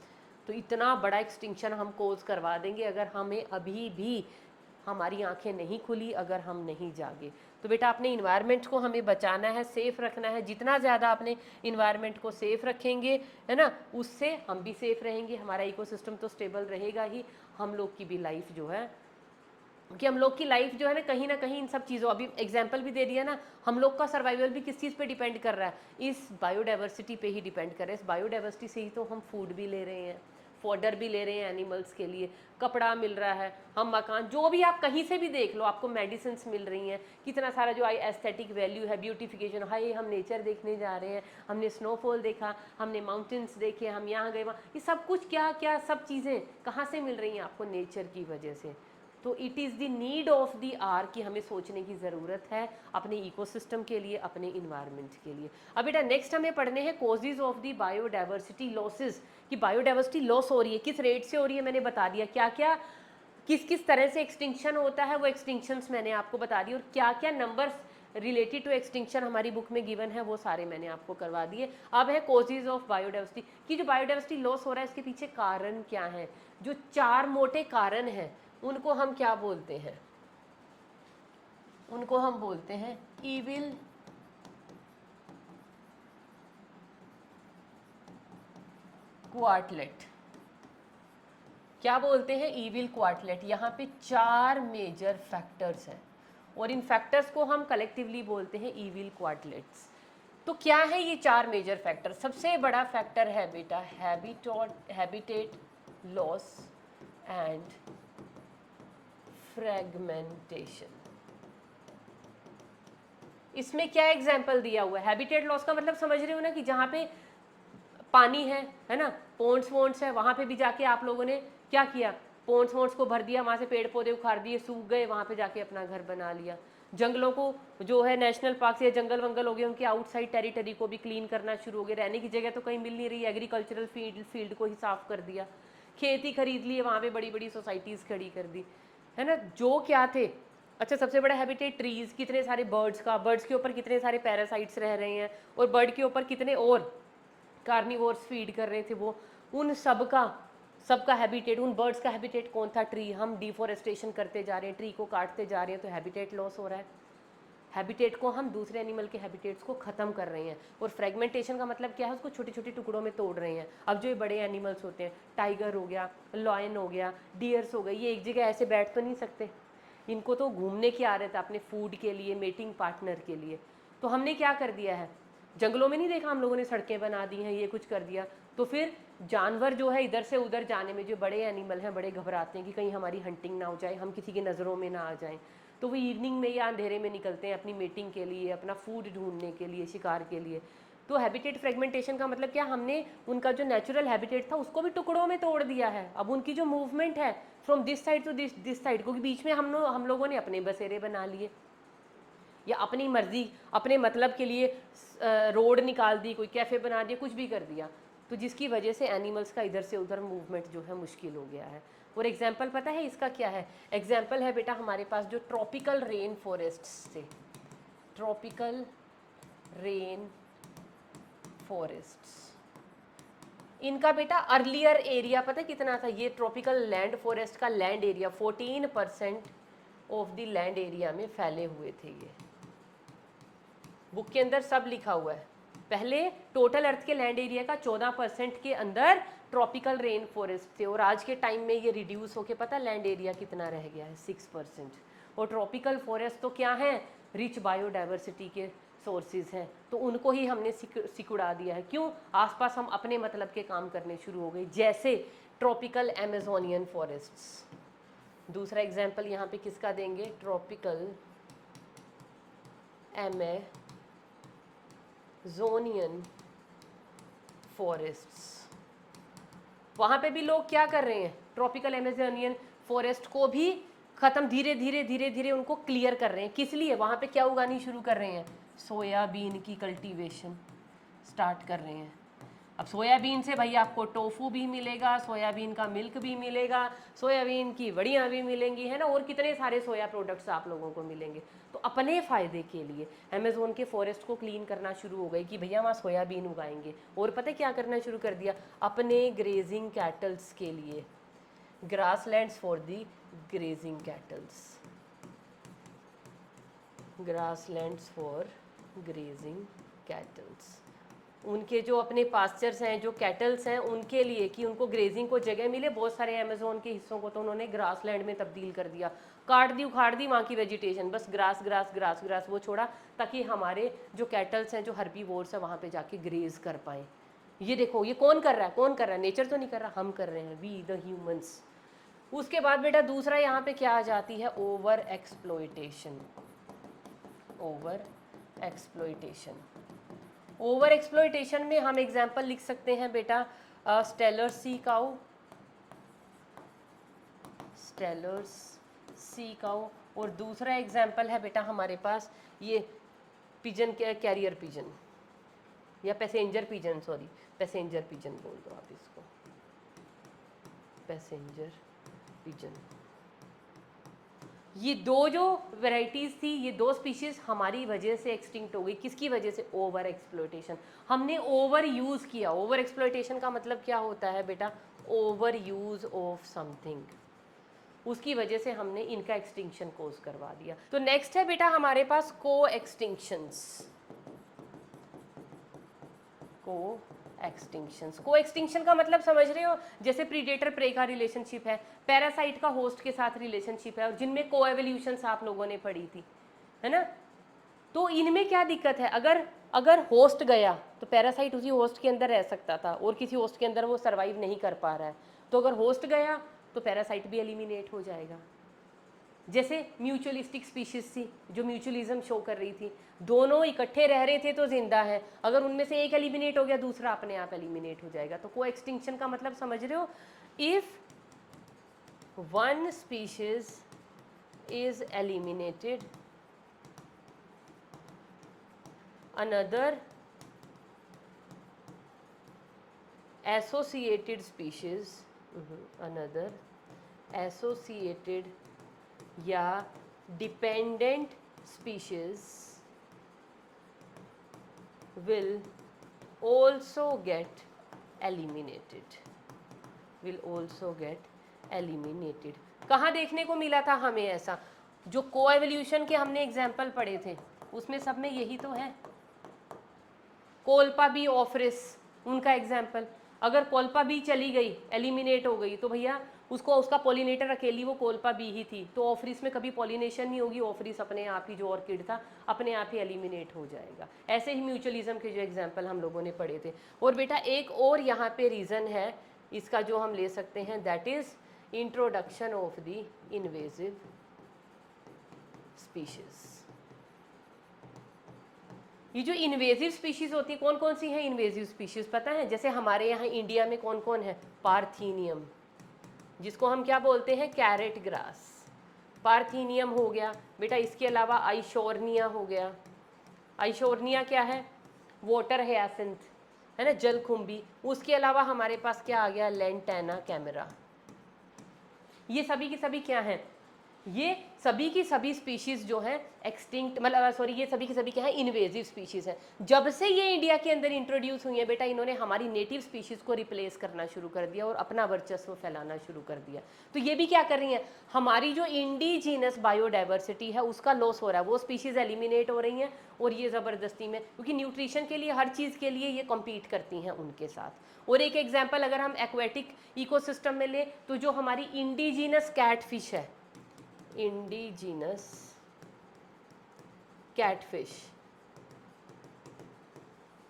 तो इतना बड़ा एक्सटिंक्शन हम कोज करवा देंगे अगर हमें अभी भी हमारी आंखें नहीं खुली, अगर हम नहीं जागे। तो बेटा अपने इन्वायरमेंट को हमें बचाना है, सेफ़ रखना है। जितना ज़्यादा अपने इन्वायरमेंट को सेफ़ रखेंगे, है ना, उससे हम भी सेफ़ रहेंगे, हमारा इकोसिस्टम तो स्टेबल रहेगा ही, हम लोग की भी लाइफ जो है, कि हम लोग की लाइफ जो है ना कहीं इन सब चीज़ों, अभी एग्जांपल भी दे दिया ना, हम लोग का सर्वाइवल भी किस चीज़ पे डिपेंड कर रहा है, इस बायोडाइवर्सिटी पे ही डिपेंड कर रहा है। इस बायोडाइवर्सिटी से ही तो हम फूड भी ले रहे हैं, फॉडर भी ले रहे हैं एनिमल्स के लिए, कपड़ा मिल रहा है, हम मकान, जो भी आप कहीं से भी देख लो आपको मेडिसिन मिल रही हैं, कितना सारा जो आई एस्थेटिक वैल्यू है, ब्यूटिफिकेशन, हाय हम नेचर देखने जा रहे हैं, हमने स्नोफॉल देखा, हमने माउंटेन्स देखे, हम यहाँ गए वहाँ, ये सब कुछ क्या क्या सब चीज़ें कहाँ से मिल रही हैं आपको, नेचर की वजह से। तो it is the need of the hour कि हमें सोचने की ज़रूरत है अपने इकोसिस्टम के लिए, अपने इन्वायरमेंट के लिए। अब बेटा नेक्स्ट हमें पढ़ने हैं causes of the biodiversity losses, कि बायोडाइवर्सिटी लॉस हो रही है, किस रेट से हो रही है मैंने बता दिया, क्या क्या किस किस तरह से एक्सटिंक्शन होता है वो एक्सटिंक्शंस मैंने आपको बता दिए, और क्या क्या नंबर्स रिलेटेड टू एक्सटिंक्शन हमारी बुक में गिवन है वो सारे मैंने आपको करवा दिए। अब है कॉजेज ऑफ बायोडाइवर्सिटी, कि जो बायोडाइवर्सिटी लॉस हो रहा है इसके पीछे कारण क्या है। जो 4 मोटे कारण हैं उनको हम क्या बोलते हैं, उनको हम बोलते हैं ईविल क्वार्टलेट। क्या बोलते हैं, ईविल क्वार्टलेट। यहाँ पे 4 मेजर फैक्टर्स हैं और इन फैक्टर्स को हम कलेक्टिवली बोलते हैं ईविल क्वार्टलेट्स। तो क्या है ये 4 मेजर फैक्टर। सबसे बड़ा फैक्टर है बेटा हैबिटेट लॉस एंड फ्रेगमेंटेशन। इसमें क्या एग्जाम्पल दिया हुआ है, हैबिटेट लॉस का मतलब समझ रहे हो ना, कि जहाँ पे पानी है ना, पोन्ड्स वोन्ड्स है, वहाँ पे भी जाके आप लोगों ने क्या किया, पोन्ड्स वोन्ड्स को भर दिया, वहाँ से पेड़ पौधे उखाड़ दिए, सूख गए, वहाँ पे जाके अपना घर बना लिया। जंगलों को जो है नेशनल पार्क या जंगल वंगल हो गए, उनके आउटसाइड टेरिटरी को भी क्लीन करना शुरू हो गए, रहने की जगह तो कहीं मिल नहीं रही, एग्रीकल्चरल फील्ड को ही साफ कर दिया, खेती खरीद लिए, वहाँ पे बड़ी बड़ी सोसाइटीज़ खड़ी कर दी, है ना, जो क्या थे। अच्छा सबसे बड़ा हैबिटेट ट्रीज़, कितने सारे बर्ड्स के ऊपर कितने सारे पैरासाइट्स रह रहे हैं, और बर्ड के ऊपर कितने और कार्निवोर्स फीड कर रहे थे वो, उन सबका हैबिटेट, उन बर्ड्स का हैबिटेट कौन था, ट्री। हम डिफॉरेस्टेशन करते जा रहे हैं, ट्री को काटते जा रहे हैं, तो हैबिटेट लॉस हो रहा है। हैबिटेट को हम दूसरे एनिमल के हैबिटेट्स को ख़त्म कर रहे हैं। और फ्रेगमेंटेशन का मतलब क्या है, उसको छोटे छोटे टुकड़ों में तोड़ रहे हैं। अब जो ये बड़े एनिमल्स होते हैं, टाइगर हो गया, लॉयन हो गया, डियर्स हो गए, ये एक जगह ऐसे बैठ तो नहीं सकते, इनको तो घूमने की आदत है अपने फूड के लिए, मेटिंग पार्टनर के लिए। तो हमने क्या कर दिया है, जंगलों में नहीं देखा हम लोगों ने सड़कें बना दी हैं, ये कुछ कर दिया, तो फिर जानवर जो है इधर से उधर जाने में, जो बड़े एनिमल हैं बड़े घबराते हैं कि कहीं हमारी हंटिंग ना हो जाए, हम किसी की नज़रों में ना आ जाएं, तो वो इवनिंग में या अंधेरे में निकलते हैं अपनी मीटिंग के लिए, अपना फूड ढूंढने के लिए, शिकार के लिए। तो हैबिटेट फ्रेगमेंटेशन का मतलब क्या, हमने उनका जो नेचुरल हैबिटेट था उसको भी टुकड़ों में तोड़ दिया है। अब उनकी जो मूवमेंट है from this side to this side, क्योंकि बीच में हम लोगों ने अपने बसेरे बना लिए, या अपनी मर्जी अपने मतलब के लिए रोड निकाल दी, कोई कैफ़े बना दिया, कुछ भी कर दिया, तो जिसकी वजह से एनिमल्स का इधर से उधर मूवमेंट जो है मुश्किल हो गया है। और एग्जाम्पल पता है इसका क्या है, एग्जाम्पल है बेटा हमारे पास जो ट्रॉपिकल रेन फॉरेस्ट्स थे, ट्रॉपिकल रेन फॉरेस्ट्स, इनका बेटा अर्लियर एरिया पता है कितना था, ये ट्रॉपिकल लैंड फॉरेस्ट का land area 14% of the land area में फैले हुए थे। ये बुक के अंदर सब लिखा हुआ है। पहले टोटल अर्थ के लैंड एरिया का 14% के अंदर ट्रॉपिकल रेन फॉरेस्ट थे, और आज के टाइम में ये रिड्यूस होके पता लैंड एरिया कितना रह गया है, 6%। और ट्रॉपिकल फॉरेस्ट तो क्या है, रिच बायोडाइवर्सिटी के सोर्सेज हैं, तो उनको ही हमने सिकुड़ा दिया है। क्यों, आसपास हम अपने मतलब के काम करने शुरू हो गए, जैसे ट्रॉपिकल अमेजोनियन फॉरेस्ट्स। दूसरा एग्जाम्पल यहाँ पे किसका देंगे, ट्रॉपिकल अमेजोनियन फॉरेस्ट्स। वहाँ पे भी लोग क्या कर रहे हैं, ट्रॉपिकल अमेजोनियन फॉरेस्ट को भी ख़त्म धीरे धीरे धीरे धीरे उनको क्लियर कर रहे हैं। किस लिए, वहाँ पे क्या उगानी शुरू कर रहे हैं, सोयाबीन की कल्टीवेशन स्टार्ट कर रहे हैं। अब सोयाबीन से भाई आपको टोफू भी मिलेगा, सोयाबीन का मिल्क भी मिलेगा, सोयाबीन की वड़ियाँ भी मिलेंगी, है ना, और कितने सारे सोया प्रोडक्ट्स आप लोगों को मिलेंगे। तो अपने फ़ायदे के लिए अमेज़ोन के फॉरेस्ट को क्लीन करना शुरू हो गई कि भैया वहाँ सोयाबीन उगाएंगे। और पता है क्या करना शुरू कर दिया, अपने ग्रेजिंग कैटल्स के लिए, grasslands for the grazing kettles, grasslands for grazing kettles, उनके जो अपने पास्चर्स हैं, जो कैटल्स हैं, उनके लिए कि उनको ग्रेजिंग को जगह मिले। बहुत सारे अमेज़ोन के हिस्सों को तो उन्होंने ग्रासलैंड में तब्दील कर दिया, काट दी उखाड़ दी वहाँ की वेजिटेशन, बस ग्रास ग्रास ग्रास ग्रास वो छोड़ा, ताकि हमारे जो कैटल्स हैं, जो हर्बीवोर्स हैं, वहाँ पे जाके ग्रेज कर पाएँ। ये देखो, ये कौन कर रहा है, कौन कर रहा है, नेचर तो नहीं कर रहा, हम कर रहे हैं, वी द ह्यूमंस। उसके बाद बेटा दूसरा यहाँ पे क्या आ जाती है, over exploitation. Over exploitation, over exploitation में हम एग्जाम्पल लिख सकते हैं बेटा स्टेलर्स सी काऊ, स्टेलर्स सी काऊ, और दूसरा एग्जाम्पल है बेटा हमारे पास ये पिजन, कैरियर पिजन या passenger pigeon, sorry passenger pigeon बोल दो आप इसको, पैसेंजर पिजन। ये दो जो वैरायटीज़ थी, ये दो स्पीशीज़ हमारी वजह से एक्सटिंक्ट हो गई। किसकी वजह से, ओवर एक्सप्लॉयटेशन, हमने ओवर यूज़ किया। ओवर एक्सप्लॉयटेशन का मतलब क्या होता है बेटा, ओवर यूज़ ऑफ समथिंग, उसकी वजह से हमने इनका एक्सटिंक्शन कोज करवा दिया। तो नेक्स्ट है बेटा हमारे पास को एक्सटिंक्शंस, को एक्सटिंक्शंस। को एक्सटिंक्शन का मतलब समझ रहे हो, जैसे प्रीडेटर प्रे का रिलेशनशिप है, पैरासाइट का होस्ट के साथ रिलेशनशिप है, और जिनमें को एवोल्यूशंस आप लोगों ने पढ़ी थी, है ना। तो इनमें क्या दिक्कत है, अगर होस्ट गया तो पैरासाइट उसी होस्ट के अंदर रह सकता था और किसी होस्ट के अंदर वो सर्वाइव नहीं कर पा रहा है, तो अगर होस्ट गया तो पैरासाइट भी एलिमिनेट हो जाएगा। जैसे म्यूचुअलिस्टिक स्पीशीज थी जो म्यूचुअलिज्म शो कर रही थी, दोनों इकट्ठे रह रहे थे तो जिंदा है, अगर उनमें से एक एलिमिनेट हो गया दूसरा अपने आप एलिमिनेट हो जाएगा। तो को एक्सटिंक्शन का मतलब समझ रहे हो, if one species is eliminated another associated species, another associated या dependent species will also get eliminated, will also get eliminated। कहाँ देखने को मिला था हमें ऐसा, जो को एवोल्यूशन के हमने एग्जाम्पल पढ़े थे उसमें सब में यही तो है। कोल्पा बी ऑफरिस उनका एग्जाम्पल, अगर कोल्पा बी चली गई, एलिमिनेट हो गई, तो भैया उसको उसका पॉलिनेटर अकेली वो कोल्पा बी ही थी, तो ऑफरिस में कभी पॉलिनेशन नहीं होगी, ऑफरिस अपने आप ही जो ऑर्किड था अपने आप ही एलिमिनेट हो जाएगा। ऐसे ही म्यूचुअलिज्म के जो एग्जाम्पल हम लोगों ने पढ़े थे। और बेटा एक और यहाँ पे रीज़न है इसका जो हम ले सकते हैं, that is introduction of the invasive species. ये जो इन्वेजिव स्पीशीज़ होती है, कौन कौन सी हैं इन्वेजिव स्पीशीज़ पता है? जैसे हमारे यहाँ इंडिया में कौन कौन है, पार्थीनियम, जिसको हम क्या बोलते हैं, कैरेट ग्रास, पार्थीनियम हो गया बेटा। इसके अलावा आइशोर्निया हो गया, आइशोर्निया क्या है, वाटर हयासिंथ, है ना, जलकुंभी। उसके अलावा हमारे पास क्या आ गया, लेंटेना कैमरा। ये सभी की सभी क्या हैं, ये सभी की सभी स्पीशीज़ जो हैं एक्सटिंक्ट, मतलब सॉरी, ये सभी की सभी क्या है, इन्वेजिव स्पीशीज़ हैं। जब से ये इंडिया के अंदर इंट्रोड्यूस हुई है बेटा, इन्होंने हमारी नेटिव स्पीशीज़ को रिप्लेस करना शुरू कर दिया और अपना वर्चस्व फैलाना शुरू कर दिया। तो ये भी क्या कर रही हैं, हमारी जो इंडिजीनस बायोडाइवर्सिटी है उसका लॉस हो रहा है, वो स्पीशीज़ एलिमिनेट हो रही हैं, और ये ज़बरदस्ती में, क्योंकि न्यूट्रिशन के लिए, हर चीज़ के लिए ये कम्पीट करती हैं उनके साथ। और एक एग्जाम्पल अगर हम एक्वेटिक इकोसिस्टम में लें, तो जो हमारी इंडिजीनस कैटफिश है, indigenous catfish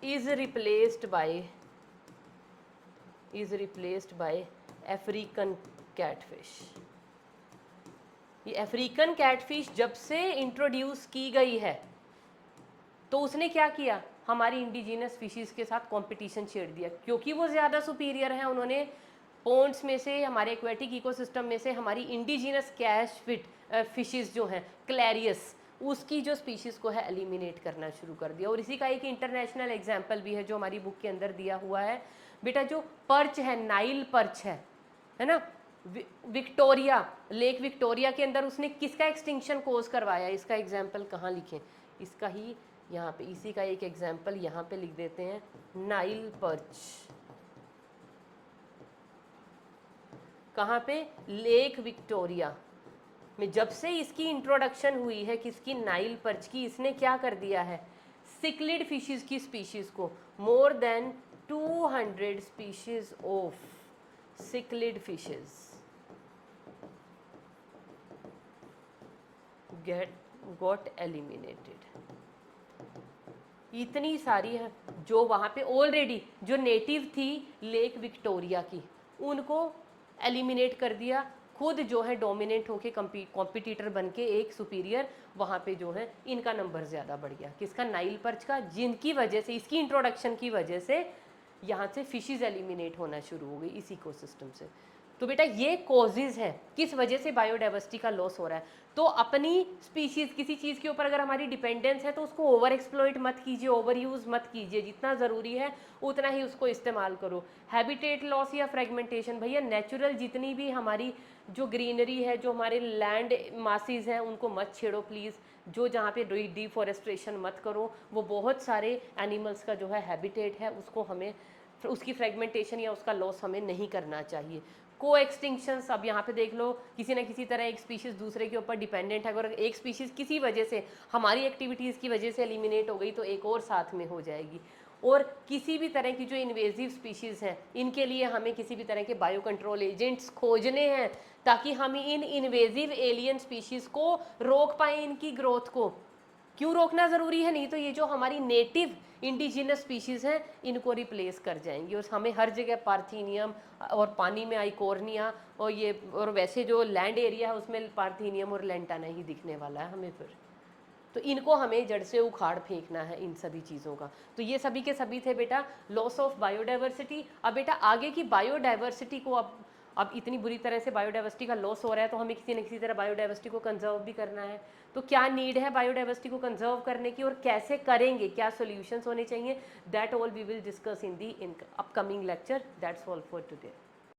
is replaced by African catfish. ये अफ्रीकन कैटफिश जब से इंट्रोड्यूस की गई है तो उसने क्या किया, हमारी इंडिजीनस स्पीशीज़ के साथ कंपटीशन छेड़ दिया, क्योंकि वो ज़्यादा सुपीरियर है। उन्होंने पोन्ड्स में से, हमारे एक्वेटिक इकोसिस्टम में से हमारी इंडिजीनस कैश फिशिज़ जो हैं, क्लैरियस, उसकी जो स्पीशीज़ को है एलिमिनेट करना शुरू कर दिया। और इसी का एक इंटरनेशनल एग्जाम्पल भी है जो हमारी बुक के अंदर दिया हुआ है। बेटा जो पर्च है, नाइल पर्च है ना, विक्टोरिया, लेक विक्टोरिया के अंदर उसने किसका एक्सटिंक्शन कोज करवाया, इसका एग्जाम्पल कहाँ लिखें, इसका ही यहाँ पे, इसी का एक एग्जाम्पल यहाँ पे लिख देते हैं, नाइल पर्च। कहाँ पे, लेक विक्टोरिया में जब से इसकी इंट्रोडक्शन हुई है, किसकी, नाइल पर्च की, इसने क्या कर दिया है, सिक्लिड फिशेस की स्पीशीज को, more than 200 species of cichlid fishes got eliminated. इतनी सारी है जो वहाँ पे ऑलरेडी जो नेटिव थी लेक विक्टोरिया की, उनको एलिमिनेट कर दिया, खुद जो है डोमिनेट होके कॉम्पिटिटर बन के एक सुपीरियर, वहाँ पे जो है इनका नंबर ज़्यादा बढ़ गया, किसका, नाइल पर्च का, जिनकी वजह से, इसकी इंट्रोडक्शन की वजह से यहाँ से फिशेस एलिमिनेट होना शुरू हो गई इस इकोसिस्टम से। तो बेटा ये कॉजेज़ है किस वजह से बायोडाइवर्सिटी का लॉस हो रहा है। तो अपनी स्पीशीज़ किसी चीज़ के ऊपर अगर हमारी डिपेंडेंस है तो उसको ओवर एक्सप्लॉइट मत कीजिए, ओवर यूज़ मत कीजिए, जितना ज़रूरी है उतना ही उसको इस्तेमाल करो। हैबिटेट लॉस या फ्रेगमेंटेशन, भैया नेचुरल जितनी भी हमारी जो ग्रीनरी है, जो हमारे लैंड मासेस हैं, उनको मत छेड़ो प्लीज़। जो जहाँ पे डिफॉरेस्ट्रेशन मत करो, वो बहुत सारे एनिमल्स का जो है हैबिटेट है, उसको हमें उसकी फ्रेगमेंटेशन या उसका लॉस हमें नहीं करना चाहिए। को एक्सटिंक्शंस, अब यहाँ पे देख लो, किसी ना किसी तरह एक स्पीशीज़ दूसरे के ऊपर डिपेंडेंट है, अगर एक स्पीशीज़ किसी वजह से, हमारी एक्टिविटीज़ की वजह से एलिमिनेट हो गई तो एक और साथ में हो जाएगी। और किसी भी तरह की जो इन्वेजिव स्पीशीज़ हैं, इनके लिए हमें किसी भी तरह के बायो कंट्रोल एजेंट्स खोजने हैं ताकि हम इन इन्वेजिव एलियन स्पीशीज़ को रोक पाएँ, इनकी ग्रोथ को। क्यों रोकना ज़रूरी है, नहीं तो ये जो हमारी नेटिव इंडिजिनस स्पीशीज़ हैं इनको रिप्लेस कर जाएंगी, और हमें हर जगह पार्थीनियम और पानी में आइकोर्निया और ये, और वैसे जो लैंड एरिया है उसमें पार्थीनियम और लेंटाना ही दिखने वाला है हमें फिर। तो इनको हमें जड़ से उखाड़ फेंकना है इन सभी चीज़ों का। तो ये सभी के सभी थे बेटा लॉस ऑफ बायोडाइवर्सिटी। अब बेटा आगे की बायोडाइवर्सिटी को, अब इतनी बुरी तरह से बायोडाइवर्सिटी का लॉस हो रहा है तो हमें किसी न किसी तरह बायोडाइवर्सिटी को कंजर्व भी करना है। तो क्या नीड है बायोडाइवर्सिटी को कंजर्व करने की और कैसे करेंगे, क्या सॉल्यूशंस होने चाहिए, that all we will discuss in the upcoming lecture. That's all for today.